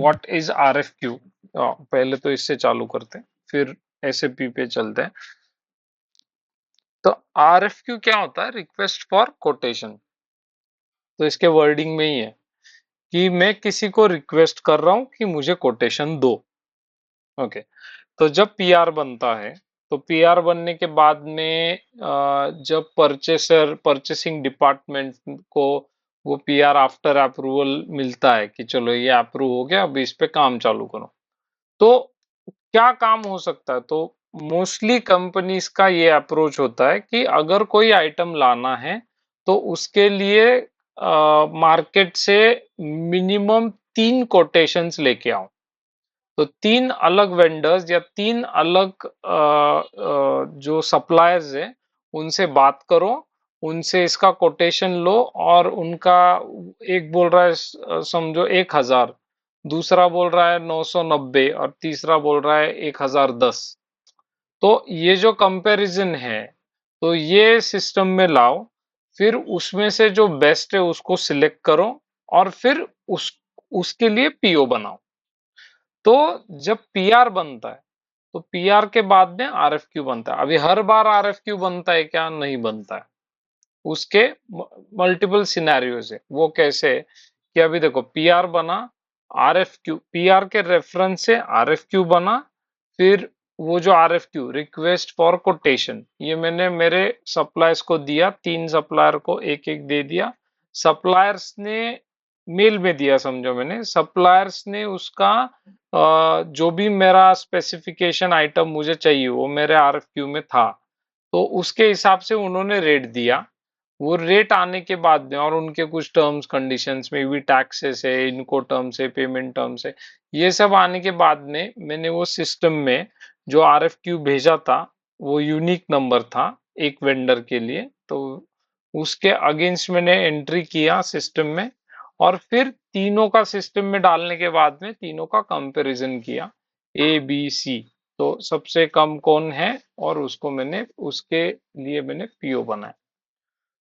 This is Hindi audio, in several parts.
What is RFQ. पहले तो इससे चालू करते हैं, फिर एसएपी पे चलते हैं। तो आरएफक्यू क्या होता है? Request for quotation. तो इसके वर्डिंग में ही है कि मैं किसी को रिक्वेस्ट कर रहा हूं कि मुझे कोटेशन दो। ओके। तो जब पीआर बनता है, तो पीआर बनने के बाद में जब परचेसिंग डिपार्टमेंट को वो पीआर आफ्टर अप्रूवल मिलता है कि चलो ये अप्रूव हो गया, अब इस पे काम चालू करो। तो क्या काम हो सकता है? तो मोस्टली कंपनीज का ये अप्रोच होता है कि अगर कोई आइटम लाना है तो उसके लिए मार्केट से मिनिमम 3 कोटेशंस लेके आओ। तो 3 अलग वेंडर्स या 3 अलग जो सप्लायर्स है उनसे बात करो, उनसे इसका कोटेशन लो, और उनका एक बोल रहा है समझो 1,000, दूसरा बोल रहा है 990, और तीसरा बोल रहा है 1,010। तो ये जो कंपैरिजन है, तो ये सिस्टम में लाओ, फिर उसमें से जो बेस्ट है उसको सिलेक्ट करो, और फिर उसके लिए पीओ बनाओ। तो जब पीआर बनता है, तो पीआर के बाद में आरएफक्यू बनता है। अभी हर बार आरएफक्यू बनता है क्या? नहीं बनता है। उसके मल्टीपल सिनेरियोज है। वो कैसे है कि अभी देखो, पीआर बना, आरएफक्यू, पीआर के रेफरेंस से आरएफक्यू बना, फिर वो जो आरएफक्यू, रिक्वेस्ट फॉर कोटेशन, ये मैंने मेरे सप्लायर्स को दिया, 3 सप्लायर को एक एक दे दिया। सप्लायर्स ने मेल में दिया, समझो मैंने, सप्लायर्स ने उसका जो भी मेरा स्पेसिफिकेशन आइटम मुझे चाहिए वो मेरे आरएफक्यू में था, तो उसके हिसाब से उन्होंने रेट दिया। वो रेट आने के बाद में, और उनके कुछ टर्म्स कंडीशंस में भी, टैक्सेस है, इनको टर्म्स है, पेमेंट टर्म्स है, ये सब आने के बाद में मैंने वो सिस्टम में जो आरएफक्यू भेजा था, वो यूनिक नंबर था एक वेंडर के लिए, तो उसके अगेंस्ट मैंने एंट्री किया सिस्टम में, और फिर तीनों का सिस्टम में डालने के बाद में तीनों का कंपैरिजन किया, ए बी सी, तो सबसे कम कौन है, और उसको मैंने, उसके लिए मैंने पीओ बनाया।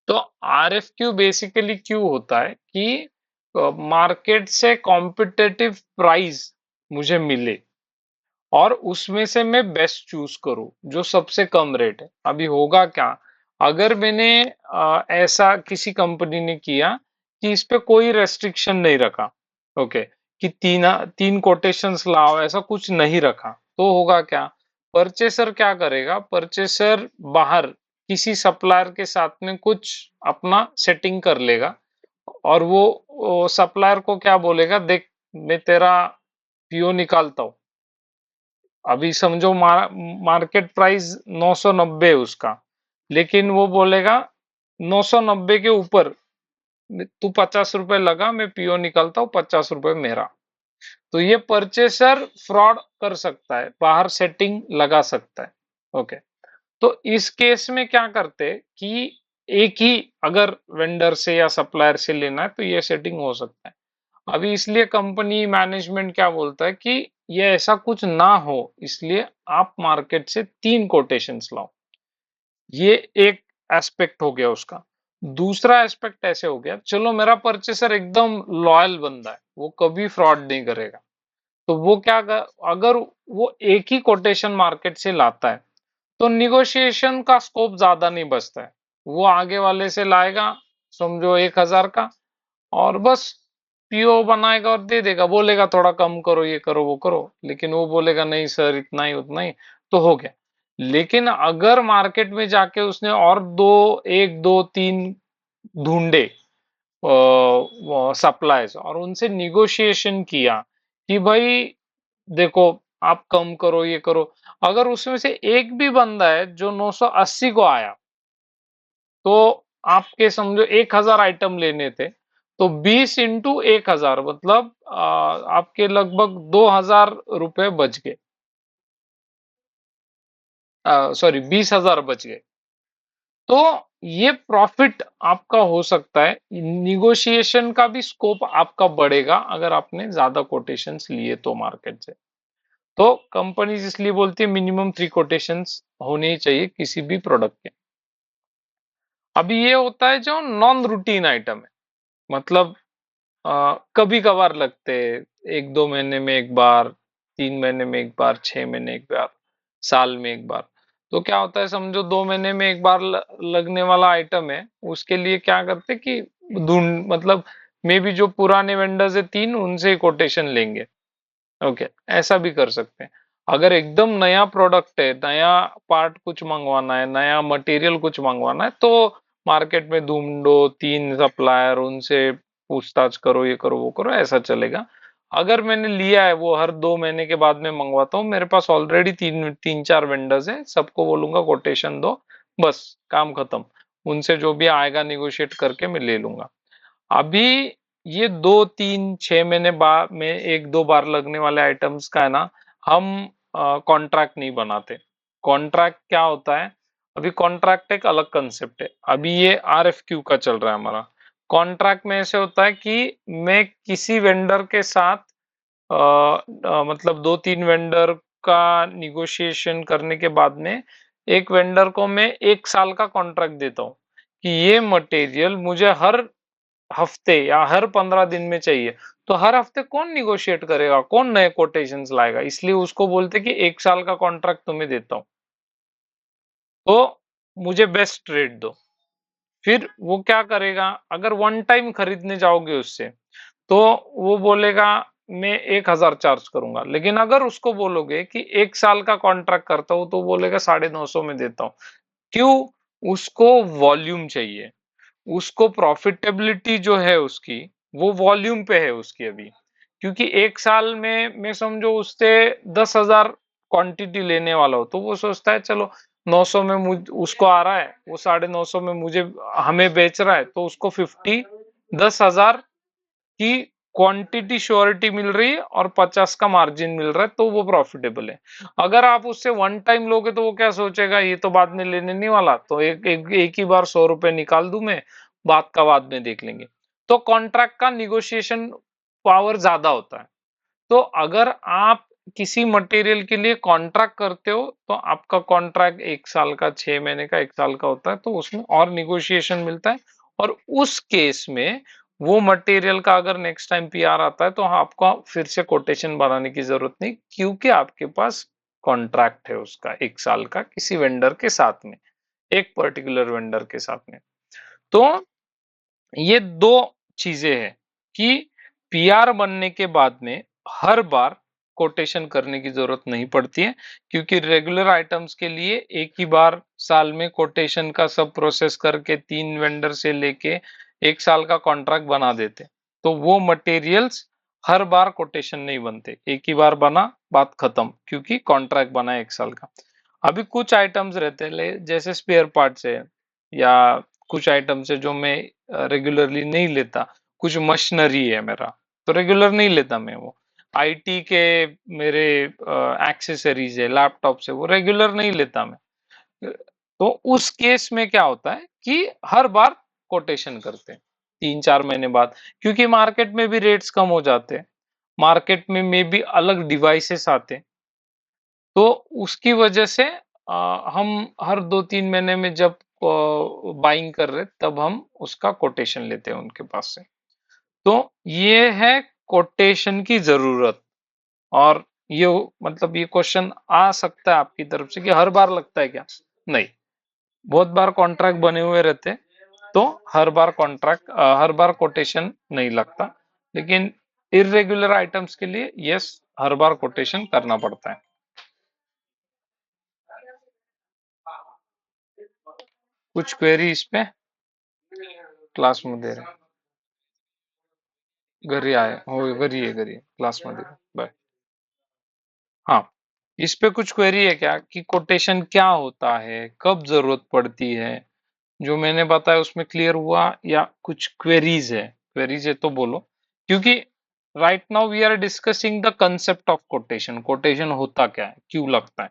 तो आरएफक्यू बेसिकली क्यों होता है कि मार्केट से कॉम्पिटिटिव प्राइस मुझे मिले, और उसमें से मैं बेस्ट चूज करूं जो सबसे कम रेट है। अभी होगा क्या, अगर मैंने ऐसा किसी कंपनी ने किया कि इस पे कोई रेस्ट्रिक्शन नहीं रखा, ओके, कि 3 कोटेशंस लाओ, ऐसा कुछ नहीं रखा, तो होगा क्या, परचेसर क्या करेगा, परचेसर बाहर किसी सप्लायर के साथ में कुछ अपना सेटिंग कर लेगा, और वो सप्लायर को क्या बोलेगा, देख मैं तेरा पीओ निकालता हूँ। अभी समझो मार्केट प्राइस 990 है उसका, लेकिन वो बोलेगा 990 के ऊपर तू 50 रुपए लगा, मैं पीओ निकालता हूँ, 50 रुपए मेरा। तो ये परचेसर फ्रॉड कर सकता है, बाहर सेटिंग लगा सकता है। ओके। तो इस केस में क्या करते कि एक ही अगर वेंडर से या सप्लायर से लेना है तो ये सेटिंग हो सकता है। अभी इसलिए कंपनी मैनेजमेंट क्या बोलता है कि ये ऐसा कुछ ना हो, इसलिए आप मार्केट से 3 कोटेशंस लाओ। ये एक एस्पेक्ट हो गया उसका। दूसरा एस्पेक्ट ऐसे हो गया, चलो मेरा परचेसर एकदम लॉयल बंदा है, वो कभी फ्रॉड नहीं करेगा, तो वो क्या कर, अगर वो एक ही कोटेशन मार्केट से लाता है तो निगोशिएशन का स्कोप ज्यादा नहीं बचता है। वो आगे वाले से लाएगा, समझो 1,000 का, और बस पीओ बनाएगा और दे देगा, बोलेगा थोड़ा कम करो, ये करो, वो करो, लेकिन वो बोलेगा नहीं सर, इतना ही उतना ही, तो हो गया। लेकिन अगर मार्केट में जाके उसने और दो, एक दो तीन ढूंढे सप्लाईज, और उनसे निगोशिएशन किया कि भाई देखो आप कम करो, ये करो, अगर उसमें से एक भी बंदा है जो 980 को आया, तो आपके समझो 1,000 आइटम लेने थे, तो 20 इंटू 1,000 मतलब आपके लगभग 2,000 रुपए बच गए, सॉरी 20,000 बच गए। तो ये प्रॉफिट आपका हो सकता है, निगोशिएशन का भी स्कोप आपका बढ़ेगा अगर आपने ज्यादा कोटेशंस लिए तो मार्केट से। तो कंपनीज इसलिए बोलती है मिनिमम 3 कोटेशंस होने ही चाहिए किसी भी प्रोडक्ट के। अभी ये होता है जो नॉन रूटीन आइटम है, मतलब कभी कभार लगते हैं, 1-2 महीने में एक बार, 3 महीने में एक बार, 6 महीने एक बार, साल में एक बार। तो क्या होता है, समझो 2 महीने में एक बार लगने वाला आइटम है, उसके लिए क्या करते कि ढूंढ मतलब मे बी जो पुराने वेंडर्स है 3 उनसे कोटेशन लेंगे। ओके, ऐसा भी कर सकते हैं। अगर एकदम नया प्रोडक्ट है, नया पार्ट कुछ मंगवाना है, नया मटेरियल कुछ मंगवाना है, तो मार्केट में ढूंढो 3 सप्लायर, उनसे पूछताछ करो, ये करो वो करो, ऐसा चलेगा। अगर मैंने लिया है, वो हर 2 महीने के बाद में मंगवाता हूँ, मेरे पास ऑलरेडी तीन तीन चार वेंडर्स हैं, सबको बोलूंगा कोटेशन दो, बस काम खत्म। उनसे जो भी आएगा निगोशिएट करके मैं ले लूंगा। अभी ये 2-3-6 महीने बाद में एक दो बार लगने वाले आइटम्स का है ना, हम कॉन्ट्रैक्ट नहीं बनाते। कॉन्ट्रैक्ट क्या होता है, अभी कॉन्ट्रैक्ट एक अलग कंसेप्ट है, अभी ये आरएफक्यू का चल रहा है हमारा। कॉन्ट्रैक्ट में ऐसे होता है कि मैं किसी वेंडर के साथ मतलब 2-3 वेंडर का निगोशिएशन करने के बाद में एक वेंडर को मैं 1 साल का कॉन्ट्रैक्ट देता हूँ कि ये मटेरियल मुझे हर हफ्ते या हर 15 दिन में चाहिए। तो हर हफ्ते कौन निगोशिएट करेगा, कौन नए कोटेशंस लाएगा, इसलिए उसको बोलते कि 1 साल का कॉन्ट्रैक्ट तुम्हें देता हूँ, तो मुझे बेस्ट रेट दो। फिर वो क्या करेगा, अगर वन टाइम खरीदने जाओगे उससे, तो वो बोलेगा मैं 1,000 चार्ज करूंगा। लेकिन अगर उसको बोलोगे कि 1 साल का कॉन्ट्रैक्ट करता हूं, तो बोलेगा 950 में देता हूँ। क्यों? उसको वॉल्यूम चाहिए, उसको प्रॉफिटेबिलिटी जो है उसकी, वो वॉल्यूम पे है उसकी अभी। क्योंकि 1 साल में मैं समझो उससे 10,000 क्वांटिटी लेने वाला हो, तो वो सोचता है चलो 900 में मुझ उसको आ रहा है, वो 950 में मुझे हमें बेच रहा है, तो उसको 10,000 की क्वांटिटी श्योरिटी मिल रही है और 50 का मार्जिन मिल रहा है, तो वो प्रॉफिटेबल है। अगर आप उससे वन टाइम लोगे, तो वो क्या सोचेगा, ये तो बाद में लेने नहीं वाला, तो एक ही बार 100 रुपए निकाल दूं मैं, बात का बाद में देख लेंगे। तो कॉन्ट्रैक्ट का निगोशिएशन पावर ज्यादा होता है। तो अगर आप किसी मटेरियल के लिए कॉन्ट्रैक्ट करते हो, तो आपका कॉन्ट्रैक्ट 1 साल का, 6 महीने का, 1 साल का होता है, तो उसमें और निगोशिएशन मिलता है। और उस केस में वो मटेरियल का अगर नेक्स्ट टाइम पीआर आता है, तो आपको फिर से कोटेशन बनाने की जरूरत नहीं, क्योंकि आपके पास कॉन्ट्रैक्ट है उसका 1 साल का किसी वेंडर के साथ में, एक पर्टिकुलर वेंडर के साथ में। तो ये दो चीजें हैं कि पीआर बनने के बाद में हर बार कोटेशन करने की जरूरत नहीं पड़ती है, क्योंकि रेगुलर आइटम्स के लिए एक ही बार साल में कोटेशन का सब प्रोसेस करके 3 वेंडर से लेके 1 साल का कॉन्ट्रैक्ट बना देते। तो वो मटेरियल्स हर बार कोटेशन नहीं बनते, एक ही बार बना, बात खत्म, क्योंकि कॉन्ट्रैक्ट बना है 1 साल का। अभी कुछ आइटम्स रहते हैं जैसे स्पेयर पार्ट्स है, या कुछ आइटम्स है जो मैं रेगुलरली नहीं लेता। कुछ मशीनरी है मेरा, तो रेगुलर नहीं लेता मैं वो। आईटी के मेरे एक्सेसरीज है, लैपटॉप से, वो रेगुलर नहीं लेता मैं। तो उस केस में क्या होता है कि हर बार कोटेशन करते हैं 3-4 महीने बाद, क्योंकि मार्केट में भी रेट्स कम हो जाते हैं, मार्केट में मे भी अलग डिवाइसेस आते हैं। तो उसकी वजह से हम हर 2-3 महीने में जब बाइंग कर रहे, तब हम उसका कोटेशन लेते हैं उनके पास से। तो ये है कोटेशन की जरूरत। और ये मतलब ये क्वेश्चन आ सकता है आपकी तरफ से कि हर बार लगता है क्या? नहीं, बहुत बार कॉन्ट्रैक्ट बने हुए रहते, तो हर बार कोटेशन नहीं लगता। लेकिन इरेगुलर आइटम्स के लिए यस, हर बार कोटेशन करना पड़ता है। कुछ क्वेरी इस पे? क्लास में दे रहे, घरी आए हो, घरी है क्लास में दे रहे, बाय। हाँ, इस पे कुछ क्वेरी है क्या कि कोटेशन क्या होता है, कब जरूरत पड़ती है? जो मैंने बताया उसमें क्लियर हुआ, या कुछ क्वेरीज है? क्वेरीज है तो बोलो, क्योंकि right now we are discussing the concept of quotation. Quotation होता क्या है, क्यों लगता है,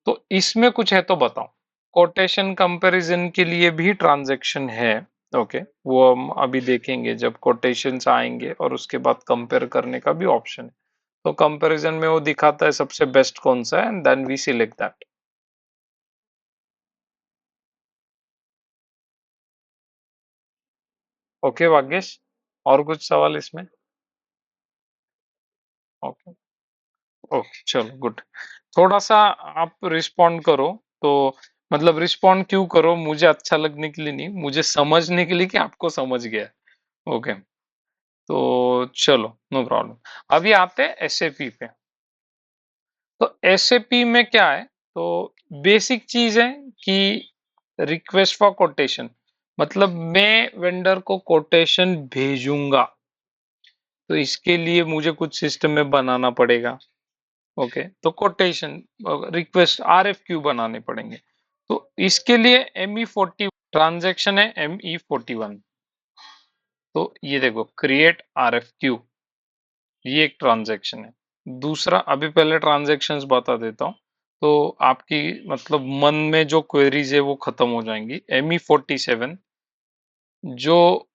तो इसमें कुछ है तो बताओ। कोटेशन कंपैरिजन के लिए भी ट्रांजैक्शन है। ओके, वो हम अभी देखेंगे जब कोटेशंस आएंगे, और उसके बाद कंपेयर करने का भी ऑप्शन है। तो कंपैरिजन में वो दिखाता है सबसे बेस्ट कौन सा है, and then we select that. Okay Bhagyesh, और कुछ सवाल इसमें? ओके। ओके, चलो गुड। थोड़ा सा आप रिस्पॉन्ड करो तो, मतलब रिस्पॉन्ड क्यों करो, मुझे अच्छा लगने के लिए नहीं, मुझे समझने के लिए कि आपको समझ गया। ओके, तो चलो नो प्रॉब्लम। अभी आते हैं एसएपी पे। तो एसएपी में क्या है, तो बेसिक चीज है कि रिक्वेस्ट फॉर कोटेशन, मतलब मैं वेंडर को कोटेशन भेजूंगा, तो इसके लिए मुझे कुछ सिस्टम में बनाना पड़ेगा। ओके, तो कोटेशन रिक्वेस्ट आरएफक्यू बनाने पड़ेंगे। तो इसके लिए ME40 ट्रांजैक्शन है, ME41। तो ये देखो, क्रिएट आरएफक्यू, ये एक ट्रांजैक्शन है। दूसरा, अभी पहले ट्रांजैक्शंस बता देता हूँ, तो आपकी मतलब मन में जो क्वेरीज है वो खत्म हो जाएंगी। ME47 जो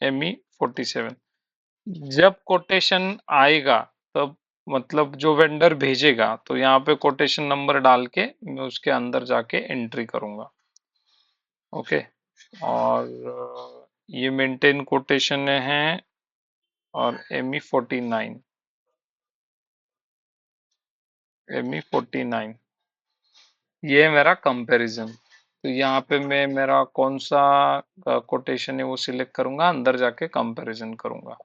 ME47 जब कोटेशन आएगा, तब मतलब जो वेंडर भेजेगा, तो यहाँ पे कोटेशन नंबर डाल के मैं उसके अंदर जाके एंट्री करूंगा। ओके, और ये मेंटेन कोटेशन है, और ME49 ये है मेरा कंपैरिजन। तो यहाँ पे मैं मेरा कौन सा कोटेशन है वो सिलेक्ट करूंगा, अंदर जाके कंपैरिजन करूंगा।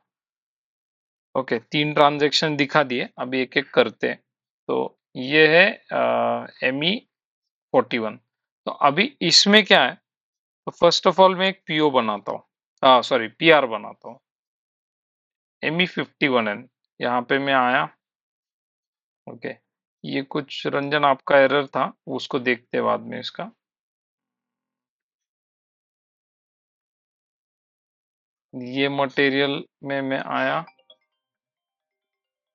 ओके, 3 ट्रांजैक्शन दिखा दिए, अभी एक एक करते हैं। तो ये है ME41। तो अभी इसमें क्या है, तो फर्स्ट ऑफ ऑल मैं एक पीओ बनाता हूँ, सॉरी पीआर बनाता हूँ। ME51N, यहाँ पे मैं आया। ओके, ये कुछ रंजन आपका एरर था, उसको देखते हैं बाद में इसका। ये मटेरियल में मैं आया,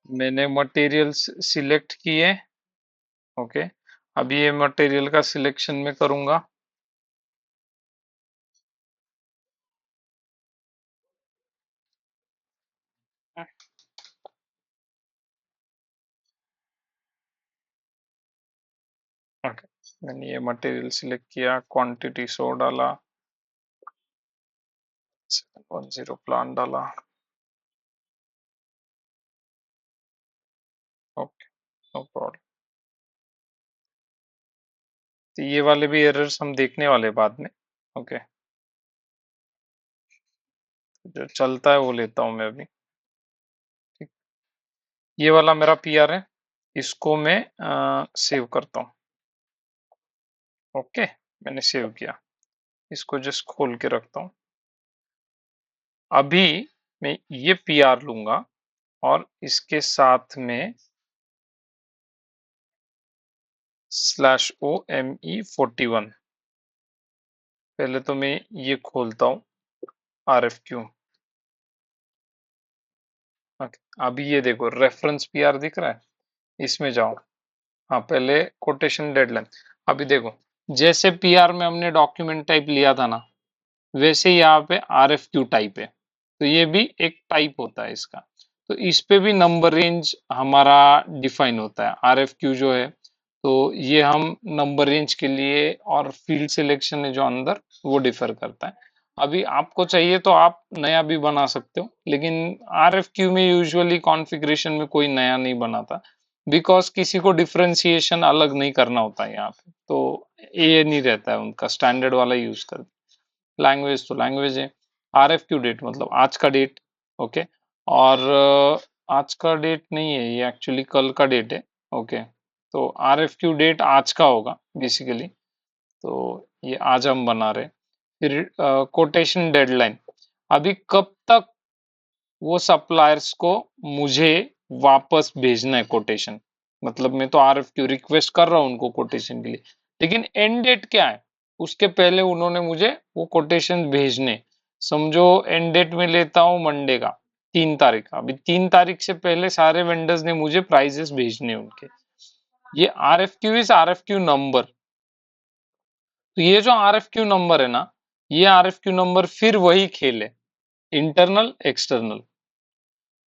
मैंने मटेरियल्स सिलेक्ट किए। ओके, अभी ये मटेरियल का सिलेक्शन में करूंगा। ओके, मैंने ये मटेरियल सिलेक्ट किया, क्वांटिटी 100 डाला, 710 प्लांट डाला। Okay, no problem. तो ये वाले भी एरर्स हम देखने वाले बाद में। ओके, जो चलता है वो लेता हूँ मैं अभी। ठीक, ये वाला मेरा पीआर है, इसको मैं सेव करता हूँ। ओके, मैंने सेव किया, इसको जस्ट खोल के रखता हूँ। अभी मैं ये पीआर लूंगा, और इसके साथ में /OME41, पहले तो मैं ये खोलता हूँ RFQ। अभी ये देखो, रेफरेंस पीआर दिख रहा है, इसमें जाओ। हाँ, पहले कोटेशन डेडलाइन। अभी देखो, जैसे पीआर में हमने डॉक्यूमेंट टाइप लिया था ना, वैसे यहाँ पे RFQ टाइप है। तो ये भी एक टाइप होता है इसका। तो इस पे भी नंबर रेंज हमारा डिफाइन होता है, RFQ जो है। तो ये हम नंबर रेंज के लिए, और फील्ड सिलेक्शन है जो अंदर, वो डिफर करता है। अभी आपको चाहिए तो आप नया भी बना सकते हो, लेकिन RFQ में यूजुअली कॉन्फ़िगरेशन में कोई नया नहीं बनाता, बिकॉज किसी को डिफरेंशिएशन अलग नहीं करना होता है यहाँ पे। तो ये नहीं रहता है, उनका स्टैंडर्ड वाला यूज कर। लैंग्वेज तो लैंग्वेज है। RFQ डेट मतलब आज का डेट। ओके, और आज का डेट नहीं है ये, एक्चुअली कल का डेट है। ओके, तो RFQ डेट आज का होगा बेसिकली। तो ये आज हम बना रहे। फिर कोटेशन डेडलाइन, अभी कब तक वो सप्लायर्स को मुझे वापस भेजना है कोटेशन, मतलब मैं तो RFQ रिक्वेस्ट कर रहा हूँ उनको कोटेशन के लिए, लेकिन एंड डेट क्या है, उसके पहले उन्होंने मुझे वो कोटेशन भेजने। समझो एंड डेट में लेता हूँ मंडे का, 3 तारीख का। अभी 3 तारीख से पहले सारे वेंडर्स ने मुझे प्राइजेस भेजने उनके। ये RFQ इज RFQ नंबर। तो ये जो RFQ नंबर है ना, ये RFQ नंबर फिर वही खेल है, इंटरनल एक्सटर्नल।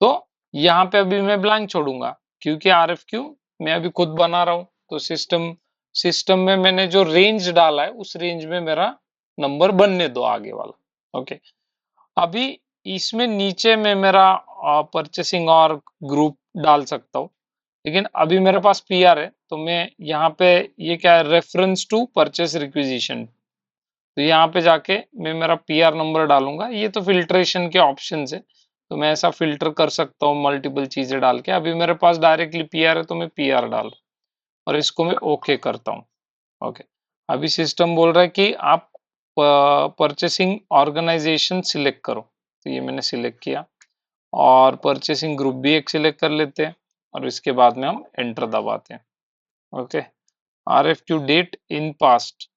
तो यहाँ पे अभी मैं ब्लैंक छोड़ूंगा, क्योंकि RFQ मैं अभी खुद बना रहा हूँ। तो सिस्टम सिस्टम में मैंने जो रेंज डाला है, उस रेंज में मेरा नंबर बनने दो आगे वाला। ओके, अभी इसमें नीचे में मेरा परचेसिंग और ग्रुप डाल सकता हूँ, लेकिन अभी मेरे पास पीआर है, तो मैं यहाँ पे ये क्या है, रेफरेंस टू परचेस रिक्विजिशन, तो यहाँ पे जाके मैं मेरा पीआर नंबर डालूंगा। ये तो फिल्ट्रेशन के ऑप्शन है, तो मैं ऐसा फिल्टर कर सकता हूँ मल्टीपल चीजें डाल के। अभी मेरे पास डायरेक्टली पीआर है, तो मैं पीआर डाल और इसको मैं ओके करता हूँ। ओके, अभी सिस्टम बोल रहा है कि आप परचेसिंग ऑर्गेनाइजेशन सिलेक्ट करो, तो ये मैंने सिलेक्ट किया, और परचेसिंग ग्रुप भी एक सिलेक्ट कर लेते हैं, और इसके बाद में हम एंटर दबाते हैं। Okay, RFQ date in past,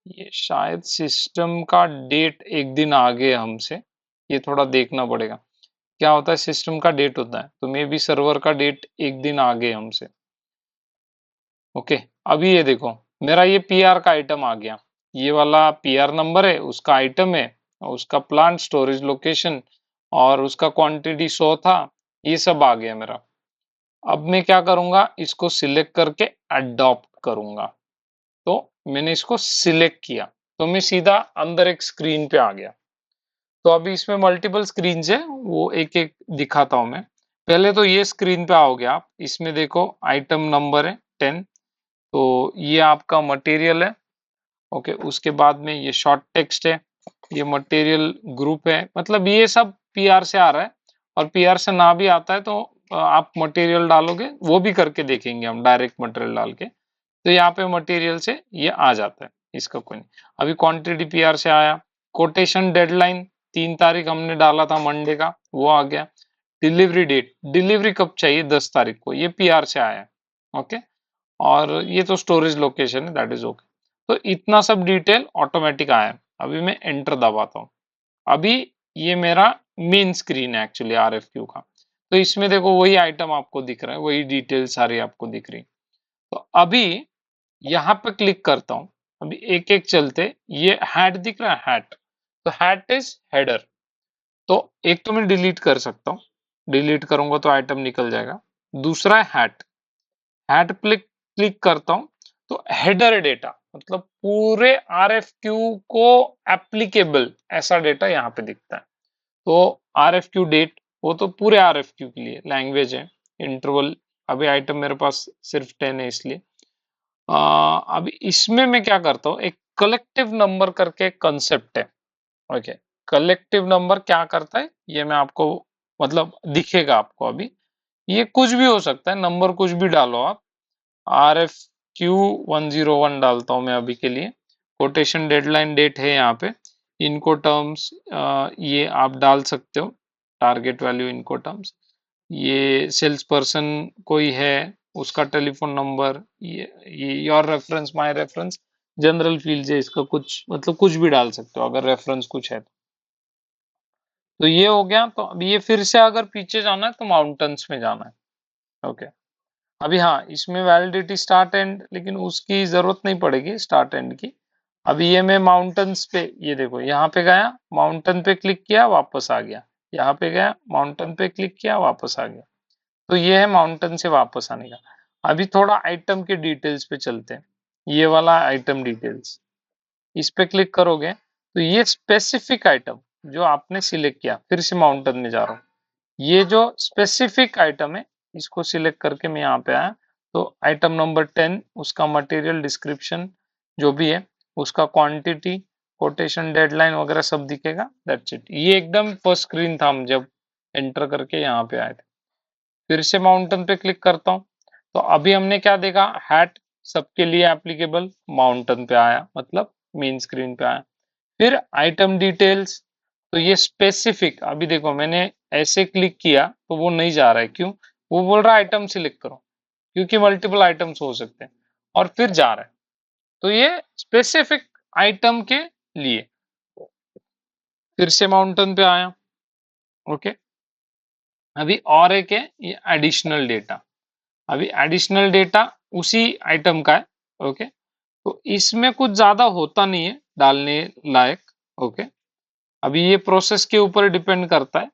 ये शायद सिस्टम का डेट एक दिन आगे है हमसे, ये थोड़ा देखना पड़ेगा। क्या होता है, सिस्टम का डेट होता है, तो मे बी सर्वर का डेट एक दिन आगे है हमसे। ओके, अभी ये देखो, मेरा ये पीआर का आइटम आ गया, ये वाला पीआर नंबर है, उसका आइटम है, और उसका प्लांट स्टोरेज लोकेशन और उसका क्वांटिटी 100 था, ये सब आ गया मेरा। अब मैं क्या करूंगा, इसको सिलेक्ट करके अडॉप्ट करूंगा। तो मैंने इसको सिलेक्ट किया, तो मैं सीधा अंदर एक स्क्रीन पे आ गया। तो अभी इसमें मल्टीपल स्क्रीन है, वो एक एक दिखाता हूं मैं। पहले तो ये स्क्रीन पे आओगे आप, इसमें देखो आइटम नंबर है 10, तो ये आपका मटेरियल है। ओके, उसके बाद में ये शॉर्ट टेक्स्ट है, ये मटेरियल ग्रुप है, मतलब ये सब पीआर से आ रहा है। और पीआर से ना भी आता है तो आप मटेरियल डालोगे, वो भी करके देखेंगे हम डायरेक्ट मटेरियल डाल के, तो यहाँ पे मटेरियल से ये आ जाता है, इसका कोई नहीं। अभी क्वांटिटी पीआर से आया, कोटेशन डेडलाइन 3 तारीख हमने डाला था मंडे का, वो आ गया। डिलीवरी डेट, डिलीवरी कब चाहिए, 10 तारीख को, ये पीआर से आया। ओके, और ये तो स्टोरेज लोकेशन है, दैट इज ओके। तो इतना सब डिटेल ऑटोमेटिक आया है। अभी मैं एंटर दबाता हूँ। अभी ये मेरा मेन स्क्रीन है एक्चुअली आरएफक्यू का, तो इसमें देखो वही आइटम आपको दिख रहा है, वही डिटेल सारी आपको दिख रही। तो अभी यहाँ पे क्लिक करता हूँ, अभी एक एक चलते, ये हैट दिख रहा है, हैट, तो हैट इज हेडर। तो एक तो मैं डिलीट कर सकता हूँ, डिलीट करूंगा तो आइटम निकल जाएगा। दूसरा है हैट, हैट पे क्लिक करता हूँ, तो हेडर डेटा, मतलब पूरे आरएफक्यू को एप्लीकेबल ऐसा डेटा यहाँ पे दिखता है। तो आरएफक्यू डेट, वो तो पूरे आरएफक्यू के लिए लैंग्वेज है, इंटरवल, अभी आइटम मेरे पास सिर्फ 10 है इसलिए। अभी इसमें मैं क्या करता हूँ, एक कलेक्टिव नंबर करके कंसेप्ट है। ओके, कलेक्टिव नंबर क्या करता है, ये मैं आपको, मतलब दिखेगा आपको अभी। ये कुछ भी हो सकता है, नंबर कुछ भी डालो आप। RFQ101 डालता हूं मैं अभी के लिए। कोटेशन डेडलाइन डेट है यहाँ पे, इनको टर्म्स ये आप डाल सकते हो, टारगेट वैल्यू इनको टर्म्स, ये सेल्स पर्सन कोई है, उसका टेलीफोन नंबर, ये your reference, my reference, general field है इसका, कुछ मतलब कुछ भी डाल सकते हो अगर रेफरेंस कुछ है तो ये हो गया। तो अब ये फिर से अगर पीछे जाना है तो माउंटेन्स में जाना है। ओके, अभी हाँ, इसमें वैलिडिटी स्टार्ट एंड, लेकिन उसकी जरूरत नहीं पड़ेगी स्टार्ट एंड की। अभी ये मैं माउंटेन्स पे, ये देखो यहाँ पे गया, माउंटेन पे क्लिक किया, वापस आ गया, यहाँ पे गया, माउंटेन पे क्लिक किया, वापस आ गया। तो ये है माउंटेन से वापस आने का। अभी थोड़ा आइटम के डिटेल्स पे चलते हैं, ये वाला आइटम डिटेल्स, इस पे क्लिक करोगे तो ये स्पेसिफिक आइटम जो आपने सिलेक्ट किया, फिर से माउंटेन में जा रहा हूँ, ये जो स्पेसिफिक आइटम है, इसको सिलेक्ट करके मैं यहाँ पे आया, तो आइटम नंबर 10, उसका मटेरियल डिस्क्रिप्शन जो भी है, उसका क्वांटिटी, कोटेशन डेडलाइन वगैरह सब दिखेगा, दैट्स इट। ये एकदम फर्स्ट स्क्रीन था हम जब एंटर करके यहाँ पे आए थे। फिर से माउंटेन पे क्लिक करता हूँ, तो अभी हमने क्या देखा, हैट सबके लिए एप्लीकेबल, माउंटेन पे आया, मतलब मेन स्क्रीन पे आया। फिर आइटम डिटेल्स, तो ये स्पेसिफिक, अभी देखो मैंने ऐसे क्लिक किया तो वो नहीं जा रहा है, क्यों, वो बोल रहा है आइटम सिलेक्ट करो, क्योंकि मल्टीपल आइटम्स हो सकते हैं, और फिर जा रहा है। तो ये स्पेसिफिक आइटम के लिए। फिर से माउंटेन पे आया। ओके, अभी और एक है ये एडिशनल डेटा, अभी एडिशनल डेटा उसी आइटम का है। ओके, तो इसमें कुछ ज्यादा होता नहीं है डालने लायक। ओके, अभी ये प्रोसेस के ऊपर डिपेंड करता है,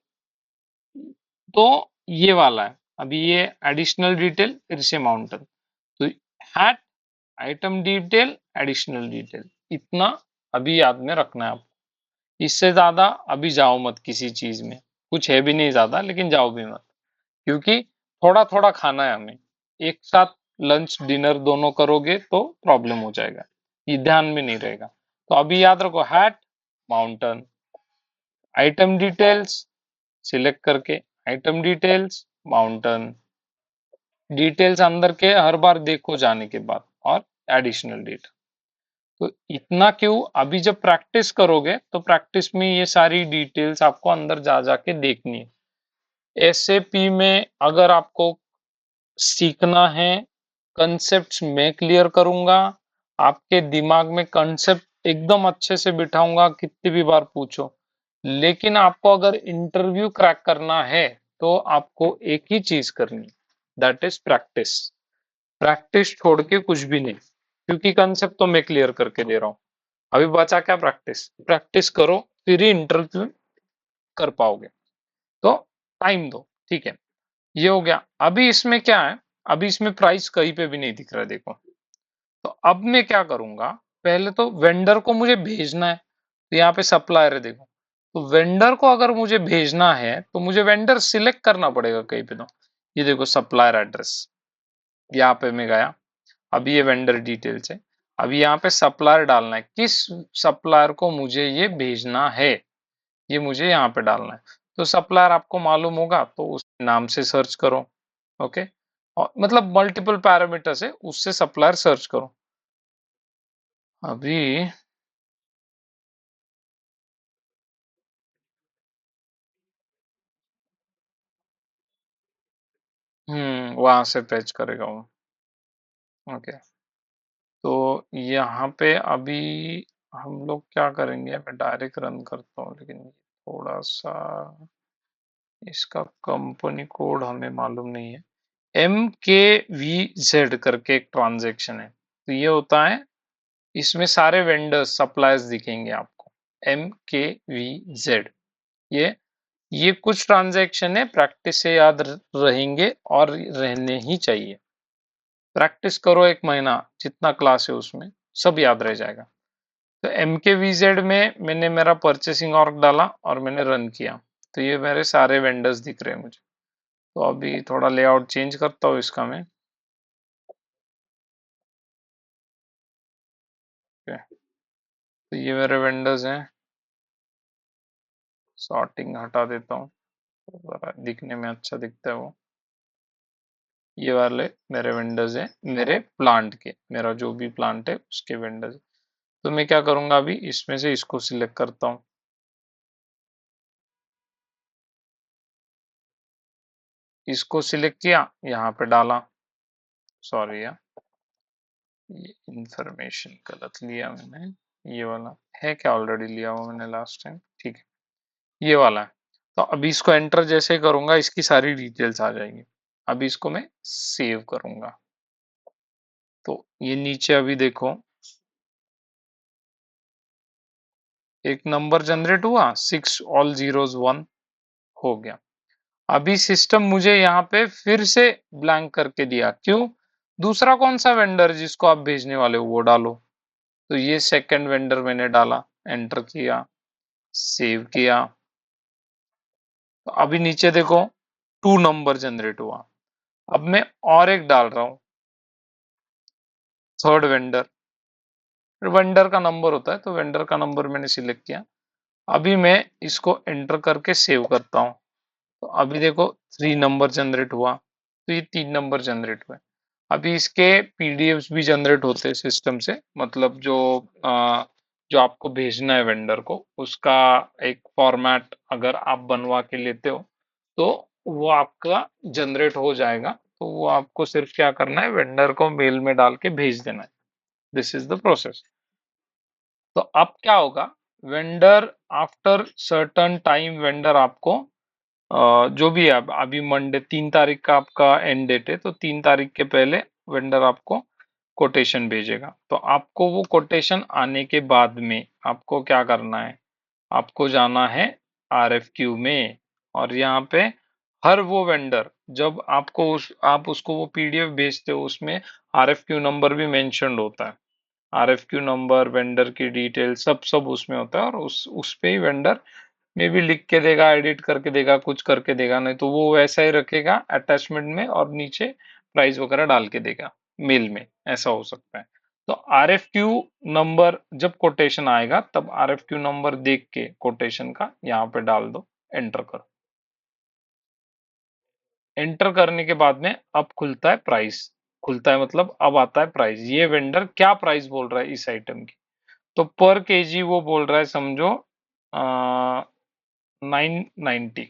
तो ये वाला है। अभी ये एडिशनल डिटेल, फिर से माउंटेन, तो hat, item detail, additional detail, इतना अभी याद में रखना है आपको। इससे ज्यादा अभी जाओ मत किसी चीज में, कुछ है भी नहीं ज्यादा, लेकिन जाओ भी मत, क्योंकि थोड़ा थोड़ा खाना है हमें। एक साथ लंच डिनर दोनों करोगे तो प्रॉब्लम हो जाएगा, ये ध्यान में नहीं रहेगा। तो अभी याद रखो, hat, mountain, item details select करके, आइटम डिटेल्स, माउंटेन, डिटेल्स अंदर के हर बार देखो जाने के बाद, और एडिशनल डेटा। तो इतना क्यों, अभी जब प्रैक्टिस करोगे तो प्रैक्टिस में ये सारी डिटेल्स आपको अंदर जा जाके देखनी है। एसएपी में अगर आपको सीखना है, कंसेप्ट्स मैं क्लियर करूंगा, आपके दिमाग में कंसेप्ट एकदम अच्छे से बिठाऊंगा, कितनी भी बार पूछो। लेकिन आपको अगर इंटरव्यू क्रैक करना है तो आपको एक ही चीज करनी, दैट इज प्रैक्टिस। प्रैक्टिस छोड़ के कुछ भी नहीं, क्योंकि कंसेप्ट तो मैं क्लियर करके दे रहा हूँ। अभी बचा क्या, प्रैक्टिस। प्रैक्टिस करो, फिर ही इंटरव्यू कर पाओगे। तो टाइम दो, ठीक है। ये हो गया। अभी इसमें क्या है, अभी इसमें प्राइस कहीं पे भी नहीं दिख रहा है, देखो। तो अब मैं क्या करूंगा, पहले तो वेंडर को मुझे भेजना है, तो यहाँ पे सप्लायर है, देखो। तो वेंडर को अगर मुझे भेजना है तो मुझे वेंडर सिलेक्ट करना पड़ेगा कहीं पे। तो ये देखो सप्लायर एड्रेस, यहाँ पे मैं गया, अभी ये वेंडर डिटेल्स है। अभी यहाँ पे सप्लायर डालना है, किस सप्लायर को मुझे ये भेजना है, ये मुझे यहाँ पे डालना है। तो सप्लायर आपको मालूम होगा तो उस नाम से सर्च करो, ओके। और मतलब मल्टीपल पैरामीटर्स है, उससे सप्लायर सर्च करो। अभी वहां से फैच करेगा वो, ओके। तो यहाँ पे अभी हम लोग क्या करेंगे, मैं डायरेक्ट रन करता हूँ, लेकिन थोड़ा सा इसका कंपनी कोड हमें मालूम नहीं है। MKVZ करके एक ट्रांजैक्शन है, तो ये होता है, इसमें सारे वेंडर्स सप्लायर्स दिखेंगे आपको, MKVZ। ये ये कुछ ट्रांजैक्शन है, प्रैक्टिस से याद रहेंगे और रहने ही चाहिए। प्रैक्टिस करो 1 महीना, जितना क्लास है उसमें सब याद रह जाएगा। तो MKVZ में मैंने मेरा परचेसिंग ऑर्ग डाला और मैंने रन किया, तो ये मेरे सारे वेंडर्स दिख रहे हैं मुझे। तो अभी थोड़ा लेआउट चेंज करता हूँ इसका मैं, तो ये मेरे वेंडर्स हैं। सॉर्टिंग हटा देता हूँ, तो दिखने में अच्छा दिखता है वो। ये वाले मेरे वेंडर्स हैं, मेरे प्लांट के, मेरा जो भी प्लांट है उसके वेंडर्स। तो मैं क्या करूंगा, अभी इसमें से इसको सिलेक्ट करता हूँ, इसको सिलेक्ट किया, यहाँ पे डाला। सॉरी यार, ये इंफॉर्मेशन गलत लिया मैंने, ये वाला है क्या, ऑलरेडी लिया हुआ मैंने लास्ट टाइम, ठीक है। ये वाला है। तो अभी इसको एंटर जैसे करूंगा, इसकी सारी डिटेल्स आ जाएंगी। अभी इसको मैं सेव करूंगा, तो ये नीचे अभी देखो एक नंबर जनरेट हुआ, 6 ऑल जीरोज 1 हो गया। अभी सिस्टम मुझे यहाँ पे फिर से ब्लैंक करके दिया, क्यों, दूसरा कौन सा वेंडर जिसको आप भेजने वाले हो वो डालो। तो ये सेकंड वेंडर मैंने डाला, एंटर किया, सेव किया। तो अभी नीचे देखो 2 नंबर जनरेट हुआ। अब मैं और एक डाल रहा हूँ, थर्ड वेंडर। वेंडर का नंबर होता है, तो वेंडर का नंबर मैंने सिलेक्ट किया। अभी मैं इसको एंटर करके सेव करता हूँ। तो अभी देखो 3 नंबर जनरेट हुआ, तो ये 3 नंबर जनरेट हुए। अभी इसके पीडीएफ्स भी जनरेट होते हैं सिस्टम से, मतलब जो आपको भेजना है वेंडर को, उसका एक फॉर्मेट अगर आप बनवा के लेते हो तो वो आपका जनरेट हो जाएगा। तो वो आपको सिर्फ क्या करना है, वेंडर को मेल में डाल के भेज देना है। This is the process. तो अब क्या होगा, vendor after certain time, vendor आपको जो भी है, अभी मंडे 3 तारीख का आपका एंड डेट है, तो 3 तारीख के पहले वेंडर आपको कोटेशन भेजेगा। तो आपको वो कोटेशन आने के बाद में आपको क्या करना है, आपको जाना है RFQ में। और यहाँ पे हर वो वेंडर, जब आपको आप उसको वो PDF भेजते हो, उसमें RFQ नंबर भी मेंशन्ड होता है। RFQ नंबर, वेंडर की डिटेल, सब सब उसमें होता है, और उस पे ही वेंडर में भी लिख के देगा, एडिट करके देगा, कुछ करके देगा, नहीं तो वो वैसा ही रखेगा अटैचमेंट में और नीचे प्राइस वगैरह डाल के देगा मेल में, ऐसा हो सकता है। तो RFQ नंबर जब कोटेशन आएगा तब RFQ नंबर देख के कोटेशन का यहाँ पे डाल दो, एंटर करो। एंटर करने के बाद में अब खुलता है प्राइस, खुलता है मतलब अब आता है प्राइस, ये वेंडर क्या प्राइस बोल रहा है इस आइटम की। तो पर केजी वो बोल रहा है, समझो 990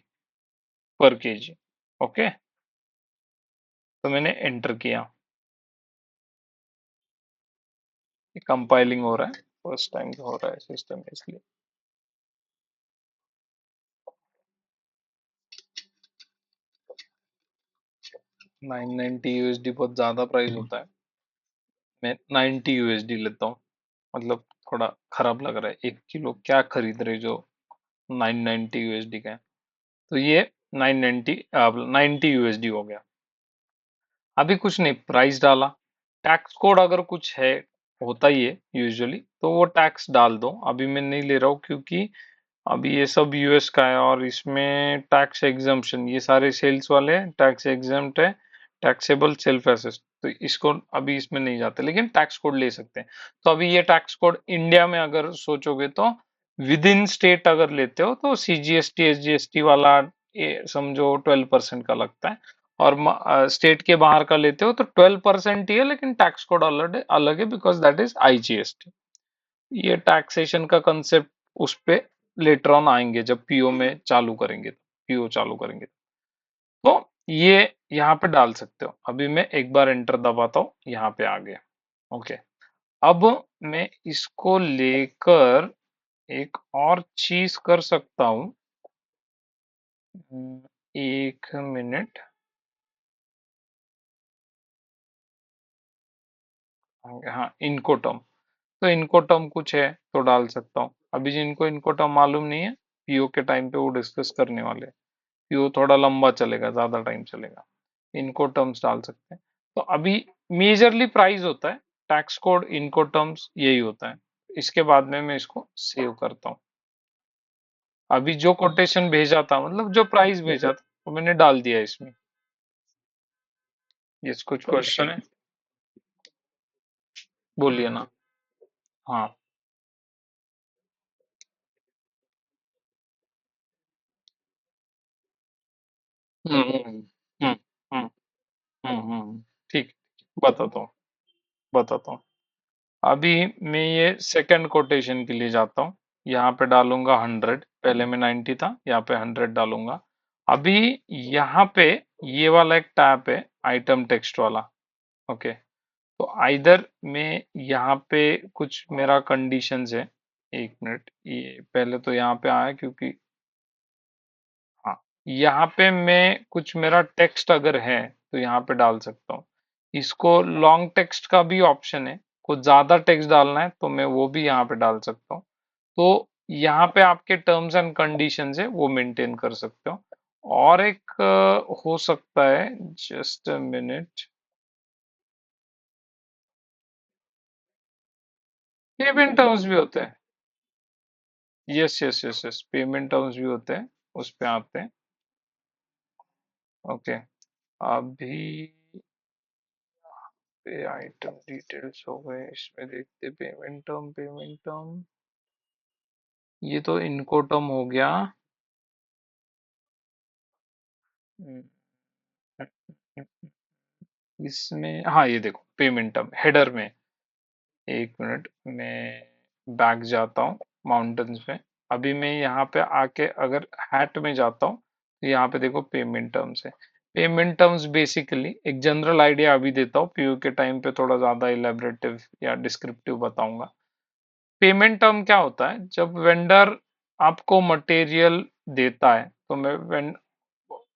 पर केजी। ओके, तो मैंने एंटर किया, कंपाइलिंग हो रहा है, फर्स्ट टाइम हो रहा है सिस्टम में इसलिए। 990 USD बहुत ज्यादा प्राइस होता है, मैं 90 USD लेता हूँ। मतलब थोड़ा खराब लग रहा है, 1 किलो क्या खरीद रहे जो 990 USD का है। तो ये 90 USD हो गया। अभी कुछ नहीं, प्राइस डाला, टैक्स कोड अगर कुछ है, होता ही है यूजुअली, तो वो टैक्स डाल दो। अभी मैं नहीं ले रहा हूँ क्योंकि अभी ये सब यूएस का है और इसमें टैक्स एग्जम्पशन, ये सारे सेल्स वाले टैक्स एग्जम्प्ट है, टैक्सेबल सेल्फ असेस्ट, तो इसको अभी इसमें नहीं जाते, लेकिन टैक्स कोड ले सकते हैं। तो अभी ये टैक्स कोड इंडिया में अगर सोचोगे तो विद इन स्टेट अगर लेते हो तो CGST SGST वाला ये समझो 12% का लगता है, और स्टेट के बाहर का लेते हो तो 12% ही है, लेकिन टैक्स कोड अलग अलग है, बिकॉज दैट इज IGST। ये टैक्सेशन का कंसेप्ट उस पे लेटर ऑन आएंगे जब पीओ में चालू करेंगे, पीओ चालू करेंगे। तो ये यहाँ पे डाल सकते हो। अभी मैं एक बार एंटर दबाता हूँ, यहाँ पे आ गया। ओके, अब मैं इसको लेकर एक और चीज कर सकता हूँ। 1 मिनट, हाँ इनकोटम, तो इनकोटम कुछ है तो डाल सकता हूँ। अभी जिनको इनकोटम मालूम नहीं है, पीओ के टाइम पे वो डिस्कस करने वाले हैं। पीओ थोड़ा लंबा चलेगा, ज्यादा टाइम चलेगा, इनको टर्म्स डाल सकते हैं। तो अभी मेजरली प्राइस होता है, टैक्स कोड इनको टर्म्स यही होता है। इसके बाद में मैं इसको सेव करता हूँ। अभी जो कोटेशन भेजा था, मतलब जो प्राइस भेजा था, वो मैंने डाल दिया इसमें। ये कुछ क्वेश्चन है, बोलिए ना। हाँ। हम्म हम्म हम्म हम्म ठीक, बताता हूँ, बताता हूँ। अभी मैं ये सेकंड कोटेशन के लिए जाता हूँ, यहाँ पे डालूंगा 100, पहले में 90 था, यहाँ पे 100 डालूंगा। अभी यहाँ पे ये वाला एक टैब है, आइटम टेक्स्ट वाला। ओके, तो आइदर में यहाँ पे कुछ मेरा कंडीशंस है, 1 मिनट, ये पहले तो यहाँ पे आया क्योंकि, हाँ, यहाँ पे मैं कुछ मेरा टेक्स्ट अगर है तो यहाँ पे डाल सकता हूँ। इसको लॉन्ग टेक्स्ट का भी ऑप्शन है, कुछ ज्यादा टेक्स्ट डालना है तो मैं वो भी यहाँ पे डाल सकता हूँ। तो यहाँ पे आपके टर्म्स एंड कंडीशंस है वो मेंटेन कर सकते हो। और एक हो सकता है, just a minute, payment terms भी होते हैं। Yes yes yes yes, payment terms भी होते हैं, उस पे आते हैं। ओके, अभी पे आइटम डिटेल्स हो गए, इसमें देखते पेमेंट टर्म, ये तो इनको टर्म हो गया। हम्म, इसमें हाँ, ये देखो पेमेंट टर्म हेडर में, 1 मिनट मैं बैक जाता हूँ माउंटेन्स में। अभी मैं यहाँ पे आके अगर हैट में जाता हूँ तो यहाँ पे देखो पेमेंट टर्म्स है। पेमेंट टर्म्स बेसिकली एक जनरल आइडिया अभी देता हूँ, पीयू के टाइम पे थोड़ा ज्यादा इलेबरेटिव या डिस्क्रिप्टिव बताऊंगा। पेमेंट टर्म क्या होता है, जब वेंडर आपको मटेरियल देता है तो मैं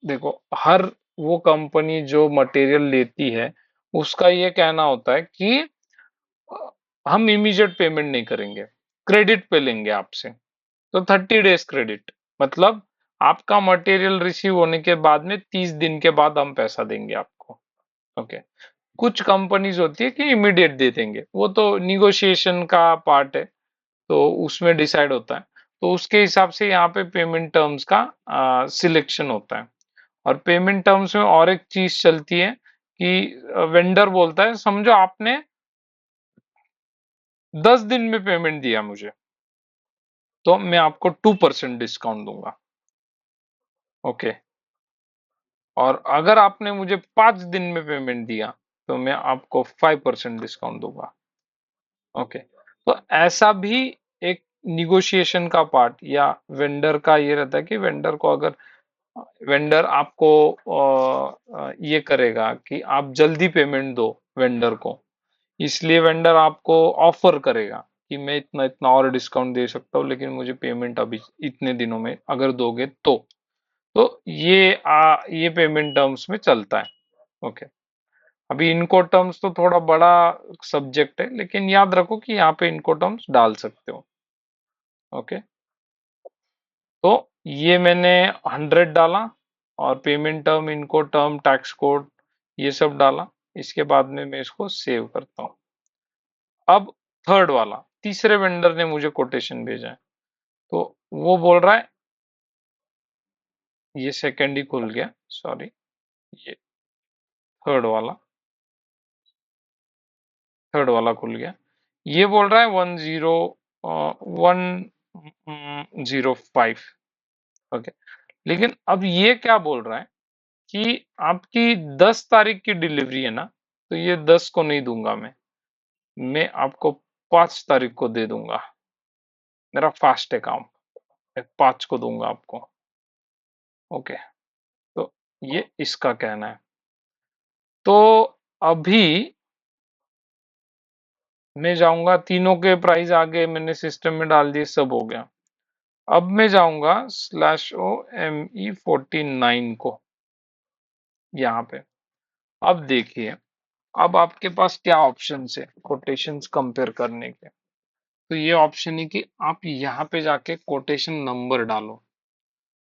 देखो, हर वो कंपनी जो मटेरियल लेती है उसका ये कहना होता है कि हम इमीडिएट पेमेंट नहीं करेंगे, क्रेडिट पे लेंगे आपसे। तो 30 डेज क्रेडिट, मतलब आपका मटेरियल रिसीव होने के बाद में 30 दिन के बाद हम पैसा देंगे आपको। ओके, कुछ कंपनीज होती है कि इमीडिएट दे देंगे, वो तो निगोशिएशन का पार्ट है, तो उसमें डिसाइड होता है। तो उसके हिसाब से यहाँ पे पेमेंट टर्म्स का सिलेक्शन होता है। और पेमेंट टर्म्स में और एक चीज चलती है कि वेंडर बोलता है समझो आपने 10 दिन में पेमेंट दिया मुझे, तो मैं आपको 2% डिस्काउंट दूंगा। ओके। और अगर आपने मुझे 5 दिन में पेमेंट दिया तो मैं आपको 5% डिस्काउंट दूंगा। ओके। तो ऐसा भी एक निगोशिएशन का पार्ट या वेंडर का ये रहता है कि वेंडर को अगर वेंडर आपको ये करेगा कि आप जल्दी पेमेंट दो वेंडर को, इसलिए वेंडर आपको ऑफर करेगा कि मैं इतना इतना और डिस्काउंट दे सकता हूँ, लेकिन मुझे पेमेंट अभी इतने दिनों में अगर दोगे तो ये पेमेंट टर्म्स में चलता है। ओके। अभी इनको टर्म्स तो थोड़ा बड़ा सब्जेक्ट है, लेकिन याद रखो कि यहाँ पे इनको टर्म्स डाल सकते हो। ओके। तो ये मैंने 100 डाला और पेमेंट टर्म, इनको टर्म, टैक्स कोड, ये सब डाला। इसके बाद में मैं इसको सेव करता हूँ। अब थर्ड वाला, तीसरे वेंडर ने मुझे कोटेशन भेजा है, तो वो बोल रहा है, ये सेकंड ही खुल गया, सॉरी, ये थर्ड वाला, थर्ड वाला खुल गया। ये बोल रहा है 105। ओके। लेकिन अब ये क्या बोल रहा है कि आपकी 10 तारीख की डिलीवरी है ना, तो ये 10 को नहीं दूंगा मैं आपको 5 तारीख को दे दूंगा। मेरा फास्ट है काम, मैं 5 को दूंगा आपको। ओके। तो ये इसका कहना है। तो अभी मैं जाऊंगा, तीनों के प्राइस आगे मैंने सिस्टम में डाल दिए, सब हो गया। अब मैं जाऊंगा /OME49 को यहाँ पे। अब देखिए, अब आपके पास क्या ऑप्शन है कोटेशंस कंपेयर करने के। तो ये ऑप्शन है कि आप यहाँ पे जाके कोटेशन नंबर डालो।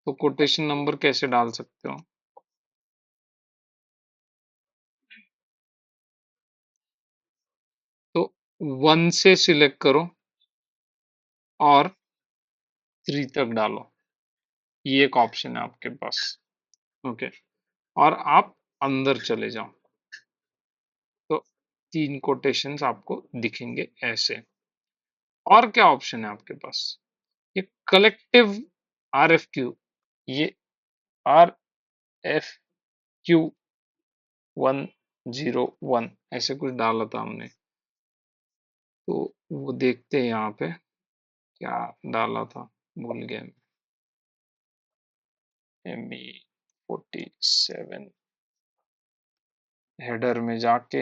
तो कोटेशन नंबर कैसे डाल सकते हो? तो 1 से सिलेक्ट करो और 3 तक डालो। ये एक ऑप्शन है आपके पास। ओके। और आप अंदर चले जाओ, तो 3 कोटेशंस आपको दिखेंगे ऐसे। और क्या ऑप्शन है आपके पास? ये कलेक्टिव RFQ, ये RFQ101 ऐसे कुछ डाला था हमने, तो वो देखते हैं यहाँ पे क्या डाला था, भूल गया। ME47 हेडर में जाके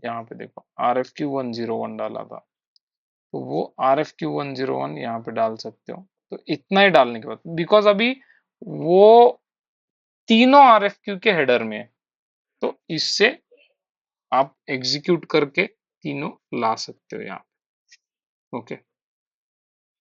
यहाँ पे देखो RFQ101 डाला था, तो वो RFQ101 यहाँ पे डाल सकते हो। तो इतना ही डालने के बाद, बिकॉज अभी वो तीनों RFQ के हेडर में है, तो इससे आप एग्जीक्यूट करके तीनों ला सकते हो यहाँ। ओके।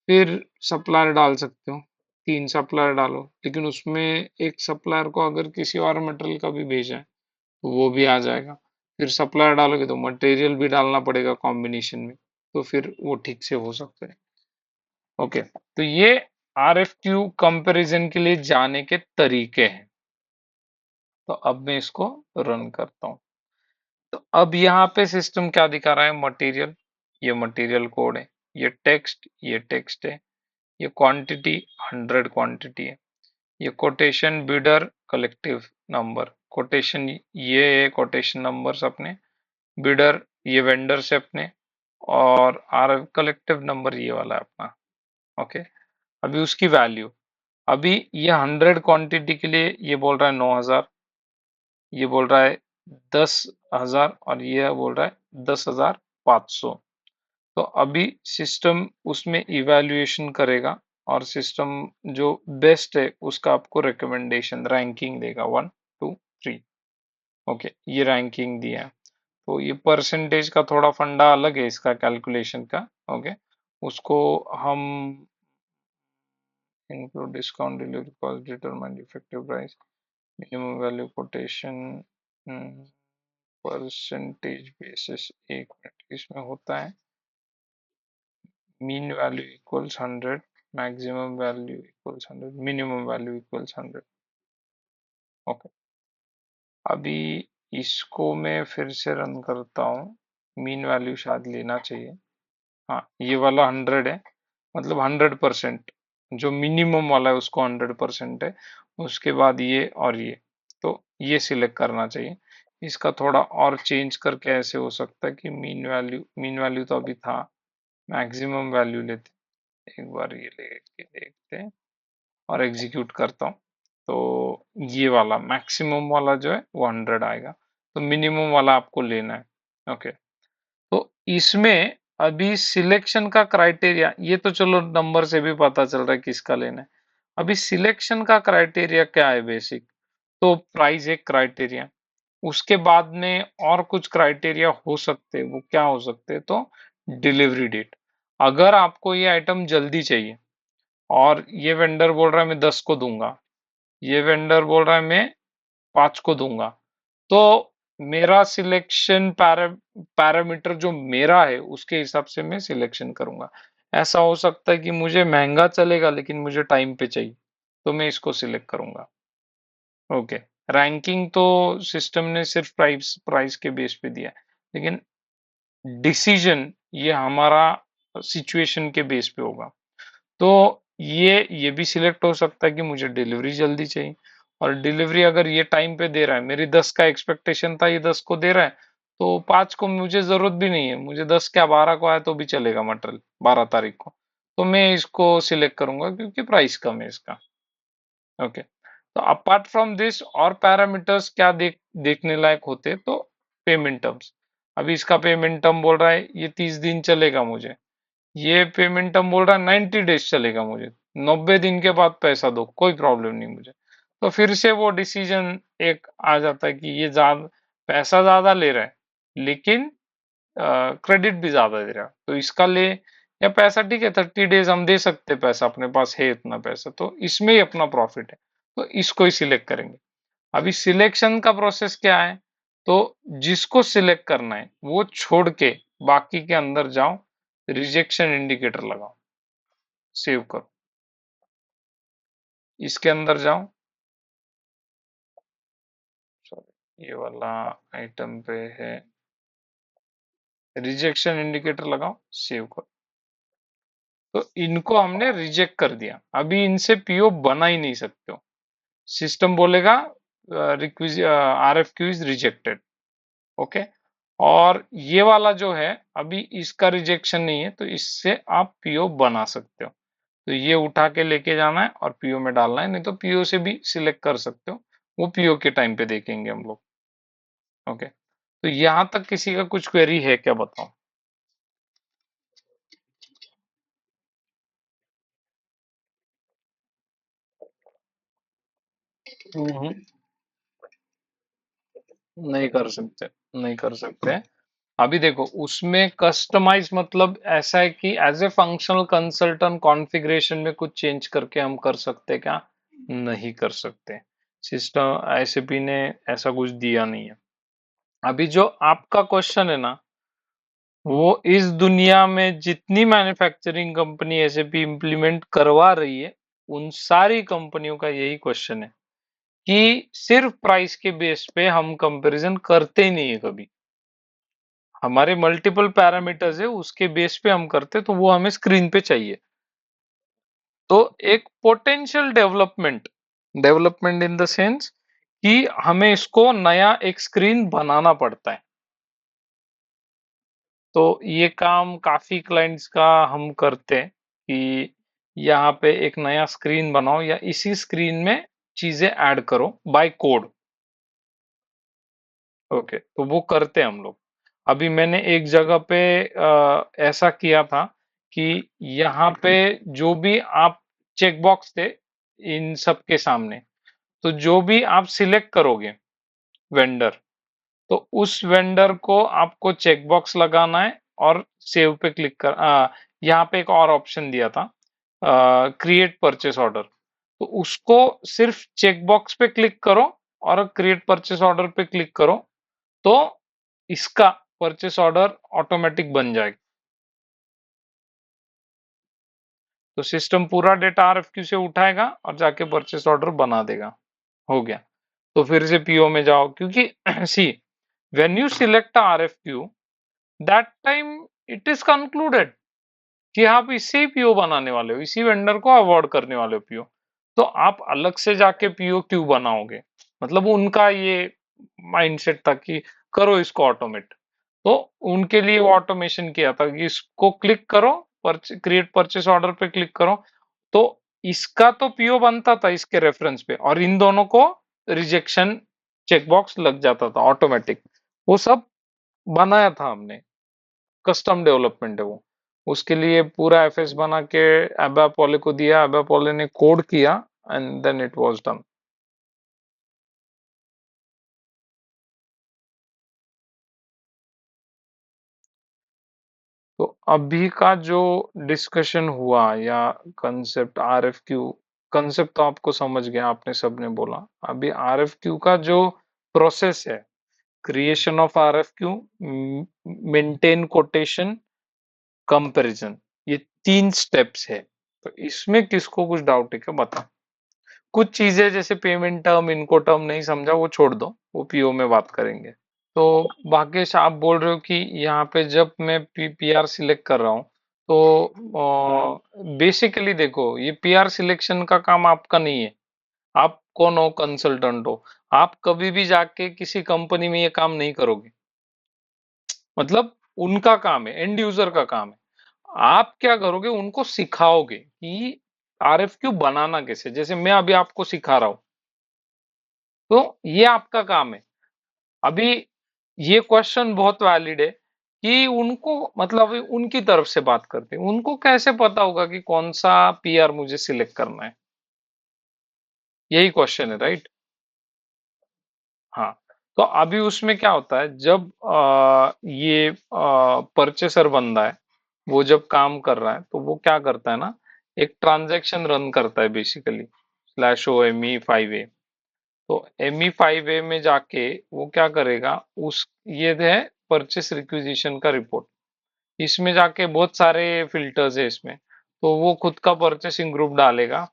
फिर सप्लायर डाल सकते हो, 3 सप्लायर डालो, लेकिन उसमें एक सप्लायर को अगर किसी और मटेरियल का भी भेजा है तो वो भी आ जाएगा। फिर सप्लायर डालोगे तो मटेरियल भी डालना पड़ेगा कॉम्बिनेशन में, तो फिर वो ठीक से हो सकता है। ओके। तो ये RFQ कंपैरिजन के लिए जाने के तरीके हैं। तो अब मैं इसको रन करता हूँ। तो अब यहाँ पे सिस्टम क्या दिखा रहा है? मटेरियल, ये मटेरियल कोड है, ये टेक्स्ट है, ये क्वांटिटी 100 क्वांटिटी है, ये quotation bidder collective number, quotation ये है, कोटेशन नंबर्स अपने, बिडर ये वेंडर से अपने, और आर कलेक्टिव नंबर ये वाला है अपना। ओके। अभी उसकी वैल्यू, अभी ये 100 क्वांटिटी के लिए ये बोल रहा है 9,000, ये बोल रहा है 10,000, और ये बोल रहा है 10,500। तो अभी सिस्टम उसमें इवैल्यूएशन करेगा और सिस्टम जो बेस्ट है उसका आपको रिकमेंडेशन रैंकिंग देगा 1 2 3। ओके, ये रैंकिंग दिया है। तो ये परसेंटेज का थोड़ा फंडा अलग है इसका कैलकुलेशन का। ओके, उसको हम include discount, delivery cost, determine effective price, minimum value quotation, percentage basis, एक मिनट, इसमें होता है mean value equals 100, maximum value equals 100, minimum value equals 100। Okay, अभी इसको मैं फिर से रन करता हूँ, मीन वैल्यू शायद लेना चाहिए। हाँ, ये वाला 100 है, मतलब 100%। जो मिनिमम वाला है उसको 100% है, उसके बाद ये और ये, तो ये सिलेक्ट करना चाहिए। इसका थोड़ा और चेंज करके ऐसे हो सकता है कि मीन वैल्यू तो अभी था, मैक्सिमम वैल्यू लेते, एक बार ये लेके देखते हैं और एग्जीक्यूट करता हूँ। तो ये वाला मैक्सिमम वाला जो है वो 100 आएगा, तो मिनिमम वाला आपको लेना है। ओके, तो इसमें अभी सिलेक्शन का क्राइटेरिया, ये तो चलो नंबर से भी पता चल रहा है किसका लेना है। अभी सिलेक्शन का क्राइटेरिया क्या है बेसिक, तो प्राइस एक क्राइटेरिया, उसके बाद में और कुछ क्राइटेरिया हो सकते हैं, वो क्या हो सकते हैं, तो डिलीवरी डेट। अगर आपको ये आइटम जल्दी चाहिए और ये वेंडर बोल रहा है मैं 10 को दूंगा, ये वेंडर बोल रहा है मैं 5 को दूंगा, तो मेरा सिलेक्शन पैरामीटर जो मेरा है उसके हिसाब से मैं सिलेक्शन करूंगा। ऐसा हो सकता है कि मुझे महंगा चलेगा लेकिन मुझे टाइम पे चाहिए, तो मैं इसको सिलेक्ट करूंगा। ओके, रैंकिंग तो सिस्टम ने सिर्फ प्राइस प्राइस के बेस पे दिया है, लेकिन डिसीजन ये हमारा सिचुएशन के बेस पे होगा। तो ये भी सिलेक्ट हो सकता है कि मुझे डिलीवरी जल्दी चाहिए, और डिलीवरी अगर ये टाइम पे दे रहा है, मेरी 10 का एक्सपेक्टेशन था, ये 10 को दे रहा है, तो 5 को मुझे जरूरत भी नहीं है, मुझे 10 क्या 12 को आया तो भी चलेगा मटेरियल 12 तारीख को, तो मैं इसको सिलेक्ट करूंगा क्योंकि प्राइस कम है इसका। ओके, तो अपार्ट फ्रॉम दिस और पैरामीटर्स क्या देखने लायक होते, तो पेमेंट टर्म्स। अभी इसका पेमेंट टर्म बोल रहा है ये 30 दिन चलेगा मुझे, ये पेमेंट टर्म बोल रहा है 90 डेज चलेगा मुझे, 90 दिन के बाद पैसा दो, कोई प्रॉब्लम नहीं मुझे। तो फिर से वो डिसीजन एक आ जाता है कि ये ज्यादा पैसा ज्यादा ले रहा है, लेकिन क्रेडिट भी ज्यादा दे रहा है, तो इसका ले, या पैसा ठीक है 30 डेज हम दे सकते हैं, पैसा अपने पास है इतना पैसा, तो इसमें ही अपना प्रॉफिट है, तो इसको ही सिलेक्ट करेंगे। अभी सिलेक्शन का प्रोसेस क्या है, तो जिसको सिलेक्ट करना है वो छोड़ के बाकी के अंदर जाओ, रिजेक्शन इंडिकेटर लगाओ, सेव करो, इसके अंदर जाओ, सॉरी ये वाला आइटम पे है, रिजेक्शन इंडिकेटर लगाओ, सेव करो। तो इनको हमने रिजेक्ट कर दिया, अभी इनसे पीओ बना ही नहीं सकते हो, सिस्टम बोलेगा आरएफक्यू इज रिजेक्टेड। ओके, और ये वाला जो है अभी इसका रिजेक्शन नहीं है, तो इससे आप पीओ बना सकते हो। तो ये उठा के लेके जाना है और पीओ में डालना है, नहीं तो पीओ से भी सिलेक्ट कर सकते हो, वो पीओ के टाइम पे देखेंगे हम लोग। ओके, तो यहां तक किसी का कुछ क्वेरी है क्या, बताओ। हम्म, नहीं कर सकते, नहीं कर सकते। अभी देखो उसमें कस्टमाइज मतलब ऐसा है कि as a functional consultant configuration में कुछ चेंज करके हम कर सकते क्या, नहीं कर सकते। सिस्टम आईसीपी ने ऐसा कुछ दिया नहीं है। अभी जो आपका क्वेश्चन है ना, वो इस दुनिया में जितनी मैन्युफैक्चरिंग कंपनी एसएपी इम्प्लीमेंट करवा रही है, उन सारी कंपनियों का यही क्वेश्चन है कि सिर्फ प्राइस के बेस पे हम कंपैरिजन करते ही नहीं है कभी, हमारे मल्टीपल पैरामीटर्स है उसके बेस पे हम करते, तो वो हमें स्क्रीन पे चाहिए। तो एक potential development, development in the sense कि हमें इसको नया एक स्क्रीन बनाना पड़ता है। तो ये काम काफी क्लाइंट्स का हम करते हैं कि यहाँ पे एक नया स्क्रीन बनाओ या इसी स्क्रीन में चीजें ऐड करो बाय कोड। ओके, तो वो करते हैं हम लोग। अभी मैंने एक जगह पे ऐसा किया था कि यहाँ पे जो भी आप चेक बॉक्स थे इन सब के सामने, तो जो भी आप सिलेक्ट करोगे वेंडर, तो उस वेंडर को आपको चेक बॉक्स लगाना है और सेव पे क्लिक कर, यहाँ पे एक और ऑप्शन दिया था, क्रिएट परचेस ऑर्डर, तो उसको सिर्फ चेक बॉक्स पे क्लिक करो और क्रिएट परचेस ऑर्डर पे क्लिक करो, तो इसका परचेस ऑर्डर ऑटोमेटिक बन जाएगा। तो सिस्टम पूरा डेटा आरएफक्यू से उठाएगा और जाके परचेस ऑर्डर बना देगा। हो गया। तो फिर से पीओ में जाओ, क्योंकि see when you select RFQ that time it is concluded कि आप इसी पीओ बनाने वाले हो, इसी वेंडर को अवॉर्ड करने वाले हो पीओ। तो आप अलग से जाके पीओ क्यों बनाओगे? मतलब उनका ये माइंडसेट था कि करो इसको ऑटोमेट। तो उनके लिए वो ऑटोमेशन किया था कि इसको क्लिक करो, क्रिएट परचेस ऑर्डर पे क्लिक करो, तो इसका तो पीओ बनता था इसके रेफरेंस पे, और इन दोनों को रिजेक्शन चेकबॉक्स लग जाता था ऑटोमेटिक। वो सब बनाया था हमने, कस्टम डेवलपमेंट है वो। उसके लिए पूरा एफएस बना के एबाप वाले को दिया, एबाप वाले ने कोड किया and then it was done. तो अभी का जो डिस्कशन हुआ या कंसेप्ट आरएफक्यू, कंसेप्ट तो आपको समझ गया, आपने सबने बोला। अभी आरएफक्यू का जो प्रोसेस है, creation of RFQ, maintain quotation, comparison, ये 3 स्टेप्स है। तो इसमें किसको कुछ डाउट है क्या, बता। कुछ चीजें जैसे पेमेंट टर्म, इनको टर्म नहीं समझा, वो छोड़ दो, वो पीओ में बात करेंगे। तो भाग्येश, आप बोल रहे हो कि यहाँ पे जब मैं पीआर सिलेक्ट कर रहा हूँ, तो बेसिकली देखो, ये पीआर सिलेक्शन का काम आपका नहीं है। आप कौन हो? कंसल्टेंट हो। आप कभी भी जाके किसी कंपनी में ये काम नहीं करोगे। मतलब उनका काम है, एंड यूजर का काम है। आप क्या करोगे, उनको सिखाओगे कि आरएफक्यू बनाना कैसे, जैसे मैं अभी आपको सिखा रहा हूँ। तो ये आपका काम है। अभी ये क्वेश्चन बहुत वैलिड है कि उनको, मतलब उनकी तरफ से बात करते हैं, उनको कैसे पता होगा कि कौन सा पीआर मुझे सिलेक्ट करना है? यही क्वेश्चन है, राइट? हाँ। तो अभी उसमें क्या होता है, जब ये परचेसर बंदा है, वो जब काम कर रहा है, तो वो क्या करता है ना, एक ट्रांजैक्शन रन करता है बेसिकली, /o me5a। तो ME5A में जाके वो क्या करेगा, उस ये है परचेस रिक्विजिशन का रिपोर्ट। इसमें जाके बहुत सारे फिल्टर्स है इसमें। तो वो खुद का परचेसिंग ग्रुप डालेगा।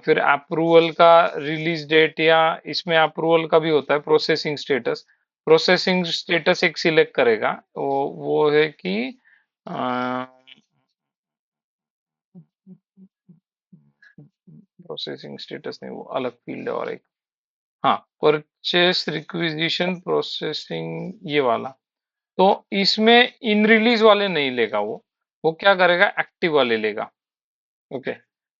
फिर अप्रूवल का रिलीज डेट, या इसमें अप्रूवल का भी होता है प्रोसेसिंग स्टेटस। प्रोसेसिंग स्टेटस एक सिलेक्ट करेगा, वो है कि प्रोसेसिंग स्टेटस नहीं, वो अलग फील्ड है और एक, हाँ, परचेस रिक्विजिशन प्रोसेसिंग, ये वाला। तो इसमें इन रिलीज वाले नहीं लेगा वो क्या करेगा, एक्टिव वाले लेगा। ओके।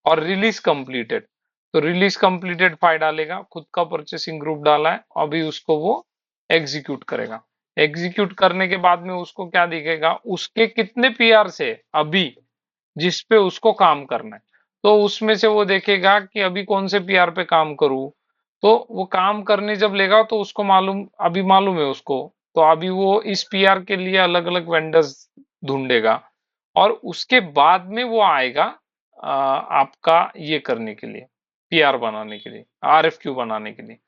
और रिलीज कंप्लीटेड, तो रिलीज कंप्लीटेड फाइल डालेगा, खुद का परचेसिंग ग्रुप डाला है, अभी उसको वो एग्जीक्यूट करेगा। एग्जीक्यूट करने के बाद में उसको क्या दिखेगा, उसके कितने पीआर से अभी जिस पे उसको काम करना है। तो उसमें से वो देखेगा कि अभी कौन से पीआर पे काम करूं। तो वो काम करने जब लेगा तो उसको मालूम, अभी मालूम है उसको, तो अभी वो इस पीआर के लिए अलग अलग वेंडर्स ढूंढेगा। और उसके बाद में वो आएगा आपका ये करने के लिए, पीआर बनाने के लिए, आरएफक्यू बनाने के लिए।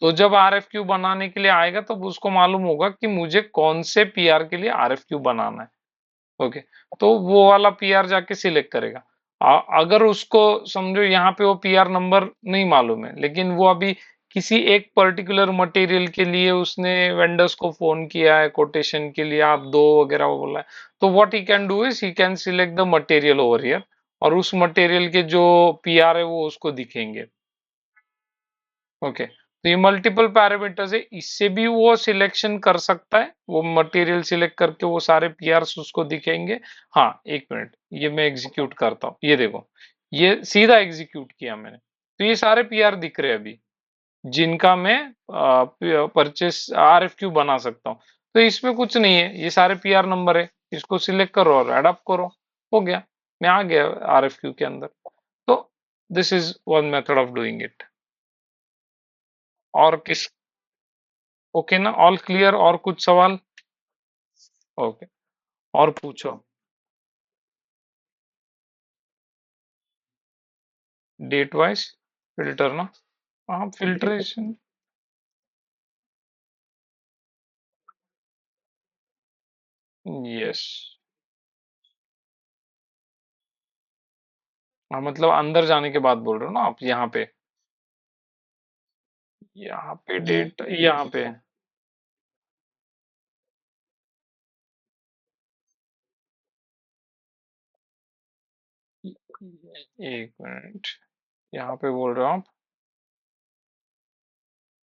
तो जब आरएफक्यू बनाने के लिए आएगा तब तो उसको मालूम होगा कि मुझे कौन से पीआर के लिए आरएफक्यू बनाना है। ओके। तो वो वाला पीआर जाके सिलेक्ट करेगा। अगर उसको समझो यहाँ पे वो पीआर नंबर नहीं मालूम है, लेकिन वो अभी किसी एक पर्टिकुलर मटेरियल के लिए उसने वेंडर्स को फोन किया है कोटेशन के लिए, आप दो वगैरह वो बोला है, तो what he can do is he can select the material over here, और उस मटेरियल के जो पीआर है वो उसको दिखेंगे। ओके। तो ये मल्टीपल पैरामीटर्स है, इससे भी वो सिलेक्शन कर सकता है, वो मटेरियल सिलेक्ट करके वो सारे पीआरस उसको दिखेंगे। हाँ, एक मिनट, ये मैं एग्जीक्यूट करता हूँ, ये देखो, ये सीधा एग्जीक्यूट किया मैंने, तो ये सारे पीआर दिख रहे हैं अभी, जिनका मैं परचेस आरएफक्यू बना सकता हूँ। तो इसमें कुछ नहीं है, ये सारे पीआर नंबर है, इसको सिलेक्ट करो और एडअप करो, हो गया, मैं आ गया आरएफक्यू के अंदर। तो this is one method of doing it. और किस, ओके ना, ऑल क्लियर? और कुछ सवाल? ओके, और पूछो। डेट वाइज फिल्टर ना? हाँ, फिल्ट्रेशन। यस। हाँ, मतलब अंदर जाने के बाद बोल रहे हो ना आप? यहाँ पे डेट यहाँ पे। एक मिनट, यहाँ पे बोल रहे हो आप?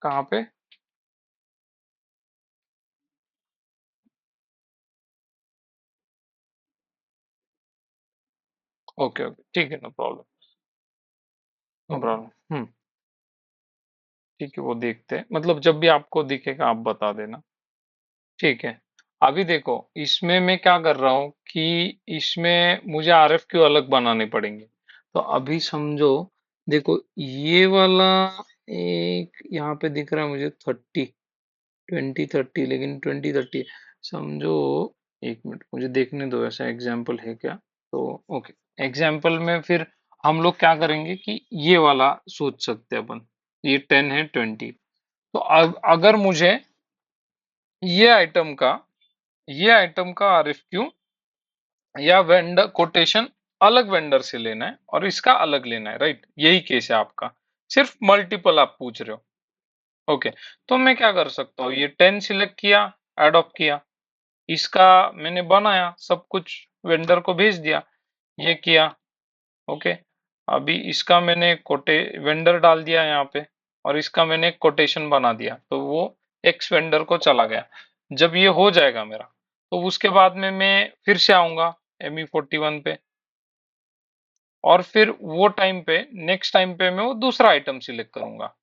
कहाँ पे? ओके ओके, ठीक है, नो प्रॉब्लम। No problem. ठीक है, वो देखते हैं, मतलब जब भी आपको दिखेगा आप बता देना। ठीक है। अभी देखो, इसमें मैं क्या कर रहा हूँ कि इसमें मुझे आरएफक्यू अलग बनाने पड़ेंगे। तो अभी समझो, देखो ये वाला एक यहाँ पे दिख रहा है मुझे 30, 2030, लेकिन 2030 समझो। एक मिनट मुझे देखने दो, ऐसा एग्जाम्पल है क्या? तो ओके, एग्जाम्पल में फिर हम लोग क्या करेंगे कि ये वाला सोच सकते हैं अपन। ये 10 है, 20। तो अगर मुझे ये आइटम का ये आइटम का आरएफक्यू या वेंडर कोटेशन अलग वेंडर से लेना है और इसका अलग लेना है, राइट? यही केस है आपका। सिर्फ मल्टीपल आप पूछ रहे हो। ओके। तो मैं क्या कर सकता हूँ, ये 10 सिलेक्ट किया, एडॉप्ट किया, इसका मैंने बनाया, सब कुछ वेंडर को भेज दिया, ये किया। ओके। अभी इसका मैंने कोटे वेंडर डाल दिया यहाँ पे, और इसका मैंने कोटेशन बना दिया, तो वो एक्स वेंडर को चला गया। जब ये हो जाएगा मेरा, तो उसके बाद में मैं फिर से आऊंगा ME41 पे, और फिर वो टाइम पे, नेक्स्ट टाइम पे मैं वो दूसरा आइटम सिलेक्ट करूंगा।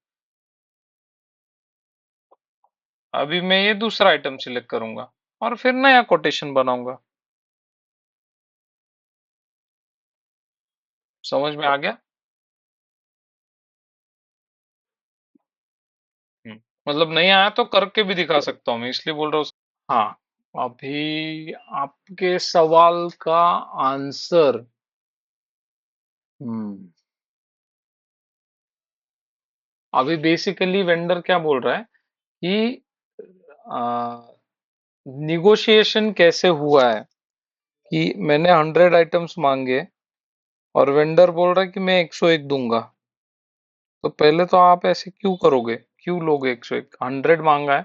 अभी मैं ये दूसरा आइटम सिलेक्ट करूंगा और फिर नया कोटेशन बनाऊंगा। समझ में आ गया? हम्म। मतलब नहीं आया तो करके भी दिखा सकता हूँ, मैं इसलिए बोल रहा हूँ। हाँ, अभी आपके सवाल का आंसर। हम्म। अभी बेसिकली वेंडर क्या बोल रहा है कि निगोशिएशन कैसे हुआ है, कि मैंने 100 आइटम्स मांगे और वेंडर बोल रहा है कि मैं 101 दूंगा। तो पहले तो आप ऐसे क्यों करोगे, क्यों लोगे 101? 100 मांगा है,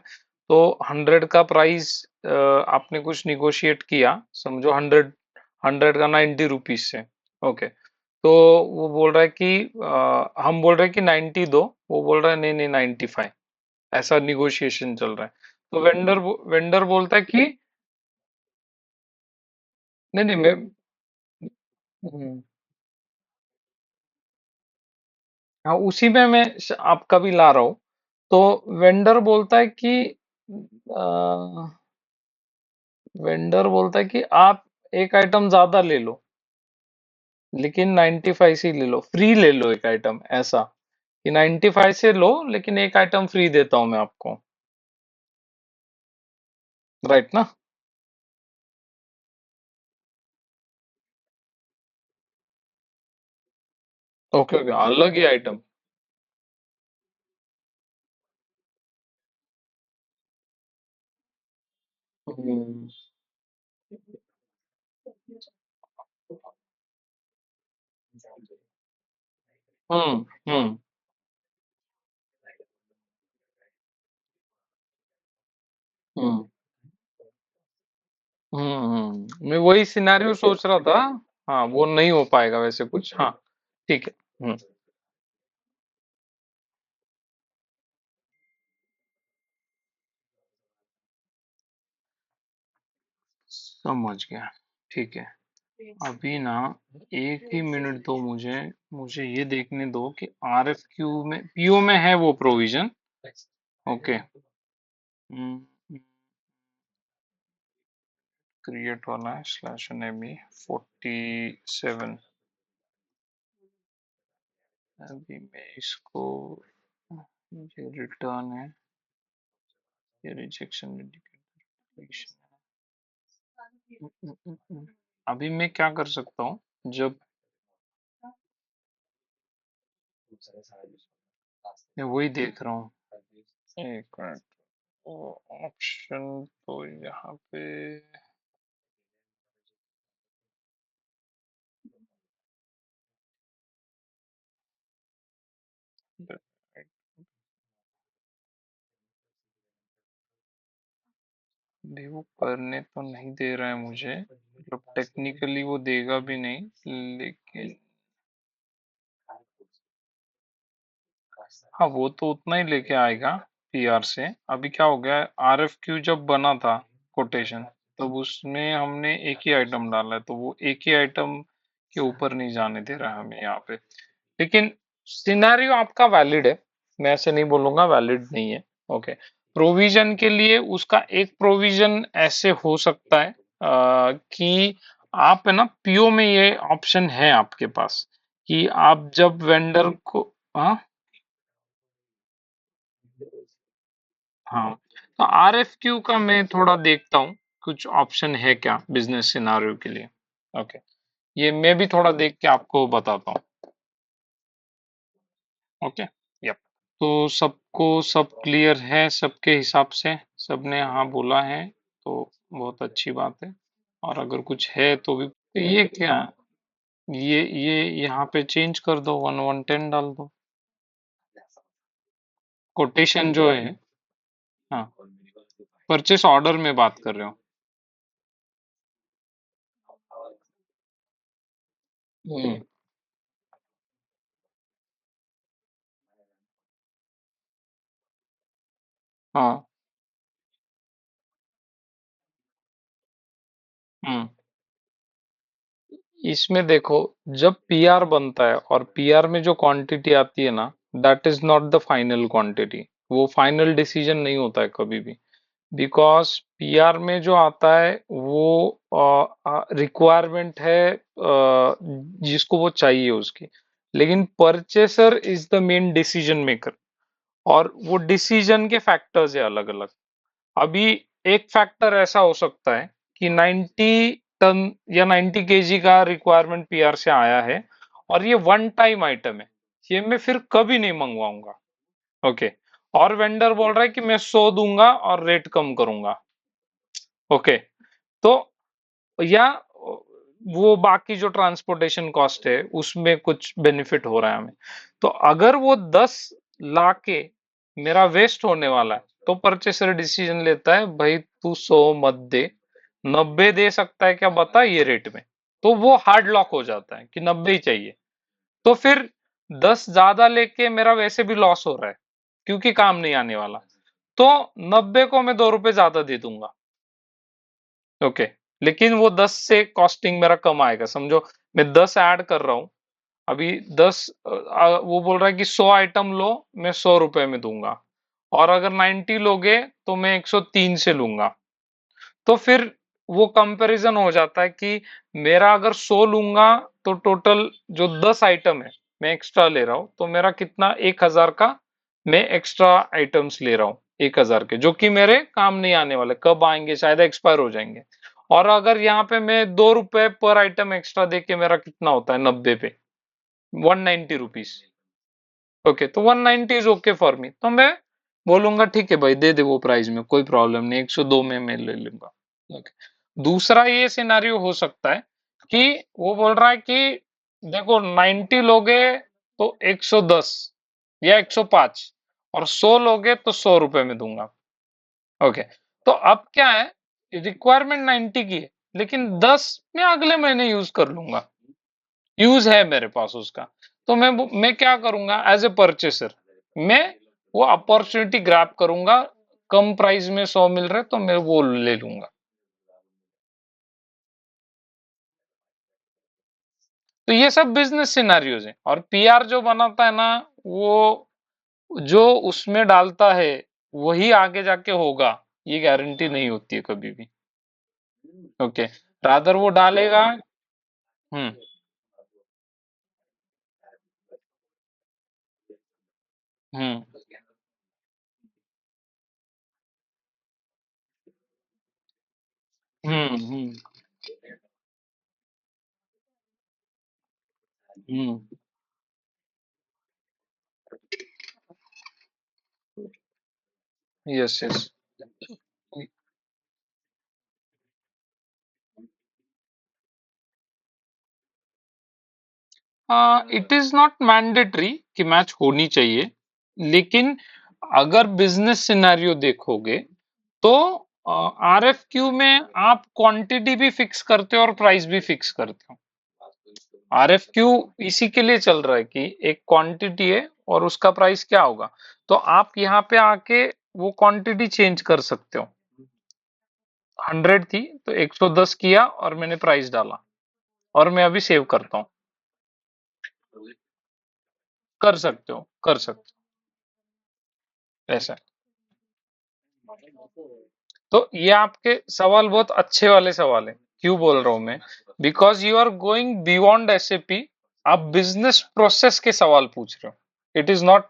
तो 100 का प्राइस आपने कुछ निगोशिएट किया, समझो 100 का 90 रुपीज से। ओके। तो वो बोल रहा है कि हम बोल रहे हैं कि 90 दो, वो बोल रहा है नहीं नहीं 95। ऐसा निगोशिएशन चल रहा है। तो वेंडर बोलता है कि नहीं नहीं मैं। हम्म, हाँ, उसी में मैं आपका भी ला रहा हूँ। तो वेंडर बोलता है कि वेंडर बोलता है कि आप एक आइटम ज्यादा ले लो, लेकिन 95 से ही ले लो, फ्री ले लो एक आइटम, ऐसा कि 95 से लो लेकिन एक आइटम फ्री देता हूं मैं आपको। राइट ना? ओके ओके, अलग ही आइटम। हम्म हम्म हम्म हम्म मैं वही सिनेरियो सोच रहा था। हाँ, वो नहीं हो पाएगा वैसे कुछ। हाँ, ठीक है। समझ गया। ठीक है। अभी ना, एक ही मिनट दो मुझे। मुझे ये देखने दो कि RFQ में, PO में है वो प्रोविजन। ओके। क्रिएट वाला है /NME47। अभी मैं इसको, ये रिटर्न है, ये रिजेक्शन इंडिकेशन। अभी मैं क्या कर सकता हूँ, जब मैं वही देख रहा हूँ। एक मिनट, ऑप्शन तो यहाँ पे भी वो करने तो नहीं दे रहा है मुझे, मतलब टेक्निकली वो देगा भी नहीं, लेकिन हाँ वो तो उतना ही लेके आएगा पीआर से। अभी क्या हो गया, आरएफक्यू जब बना था कोटेशन, तब उसमें हमने एक ही आइटम डाला है, तो वो एक ही आइटम के ऊपर नहीं जाने दे रहा है हमें यहाँ पे। लेकिन सिनेरियो आपका वैलिड है, मैं ऐसे नहीं बोलूंगा वैलिड नहीं है। ओके, प्रोविजन के लिए उसका एक प्रोविजन ऐसे हो सकता है कि आप है ना पीओ में ये ऑप्शन है आपके पास कि आप जब वेंडर को, हाँ हाँ, तो आरएफक्यू का मैं थोड़ा देखता हूँ कुछ ऑप्शन है क्या बिजनेस सिनारियो के लिए। ओके, ये मैं भी थोड़ा देख के आपको बताता हूँ। Okay, yup. तो सबको सब क्लियर है सबके हिसाब से, सबने हाँ बोला है तो बहुत अच्छी बात है। और अगर कुछ है तो भी, तो ये क्या, ये यहाँ पे चेंज कर दो, 1110 डाल दो, कोटेशन जो है। हाँ, परचेस ऑर्डर में बात कर रहे हो। हम्म। हाँ। हम्म। इसमें देखो, जब पीआर बनता है और पीआर में जो क्वांटिटी आती है ना, that is not the final quantity. वो फाइनल डिसीजन नहीं होता है कभी भी, बिकॉज पीआर में जो आता है वो रिक्वायरमेंट है जिसको वो चाहिए उसकी। लेकिन purchaser is the main decision maker, और वो डिसीजन के फैक्टर्स है अलग अलग। अभी एक फैक्टर ऐसा हो सकता है कि 90 टन या 90 केजी का रिक्वायरमेंट पीआर से आया है, और ये वन टाइम आइटम है, ये मैं फिर कभी नहीं मंगवाऊंगा। ओके, और वेंडर बोल रहा है कि मैं 100 दूंगा और रेट कम करूंगा। ओके, तो या वो बाकी जो ट्रांसपोर्टेशन कॉस्ट है उसमें कुछ बेनिफिट हो रहा है हमें, तो अगर वो 10 लाके मेरा वेस्ट होने वाला है, तो परचेसर डिसीजन लेता है भाई तू 100 मत दे, 90 दे सकता है क्या बता ये रेट में। तो वो हार्ड लॉक हो जाता है कि 90 ही चाहिए। तो फिर 10 ज्यादा लेके मेरा वैसे भी लॉस हो रहा है क्योंकि काम नहीं आने वाला, तो 90 को मैं 2 रुपए ज्यादा दे दूंगा। ओके, लेकिन वो 10 से कॉस्टिंग मेरा कम आएगा। समझो मैं 10 ऐड कर रहा हूँ, अभी 10, वो बोल रहा है कि 100 आइटम लो, मैं 100 रुपए में दूंगा, और अगर 90 लोगे तो मैं 103 से लूंगा। तो फिर वो कंपैरिजन हो जाता है कि मेरा अगर 100 लूंगा तो टोटल जो 10 आइटम है मैं एक्स्ट्रा ले रहा हूं, तो मेरा कितना 1000 का मैं एक्स्ट्रा आइटम्स ले रहा हूँ, 1000 के जो कि मेरे काम नहीं आने वाले, कब आएंगे शायद एक्सपायर हो जाएंगे। और अगर यहाँ पे मैं 2 रुपए पर आइटम एक्स्ट्रा देके मेरा कितना होता है 90 पे, 190 रुपीज। ओके, तो 190 इज ओके फॉर मी, तो मैं बोलूंगा ठीक है भाई दे दे वो प्राइस में, कोई प्रॉब्लम नहीं, 102 में मैं ले लूंगा। ओके, दूसरा ये सिनारियो हो सकता है कि वो बोल रहा है कि देखो 90 लोगे तो 110 या 105, और 100 लोगे तो 100 रुपए में दूंगा। ओके, तो अब क्या है, रिक्वायरमेंट 90 की है, लेकिन 10 मैं अगले महीने यूज कर लूंगा, यूज है मेरे पास उसका। तो मैं क्या करूंगा एज ए परचेसर, मैं वो अपॉर्चुनिटी ग्रैब करूंगा, कम प्राइस में 100 मिल रहे तो मैं वो ले लूंगा। तो ये सब बिजनेस सिनारियोज हैं, और पीआर जो बनाता है ना, वो जो उसमें डालता है वही आगे जाके होगा, ये गारंटी नहीं होती है कभी भी। ओके, रादर वो डालेगा। हम्म। हम्म। हम्म। हम्म। Yes yes. It is not mandatory कि मैच होनी चाहिए, लेकिन अगर बिजनेस सिनेरियो देखोगे तो आरएफक्यू में आप क्वांटिटी भी फिक्स करते हो और प्राइस भी फिक्स करते हो। आरएफक्यू इसी के लिए चल रहा है कि एक क्वांटिटी है और उसका प्राइस क्या होगा, तो आप यहाँ पे आके वो क्वांटिटी चेंज कर सकते हो। 100 थी तो 110 किया और मैंने प्राइस डाला और मैं अभी सेव करता हूँ। कर सकते हो ऐसा। तो ये आपके सवाल बहुत अच्छे वाले सवाल है। क्यों बोल रहा हूं मैं? Because you are going beyond SAP. आप बिजनेस प्रोसेस के सवाल पूछ रहे हो। इट इज नॉट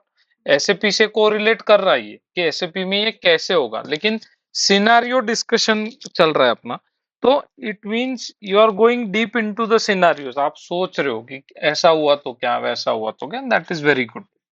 एसएपी से कोरिलेट कर रहा है ये कि एसएपी में ये कैसे होगा, लेकिन सिनारियो डिस्कशन चल रहा है अपना। तो it means you are going deep into the scenarios. आप सोच रहे हो कि ऐसा हुआ तो क्या, वैसा हुआ तो क्या। That is very good.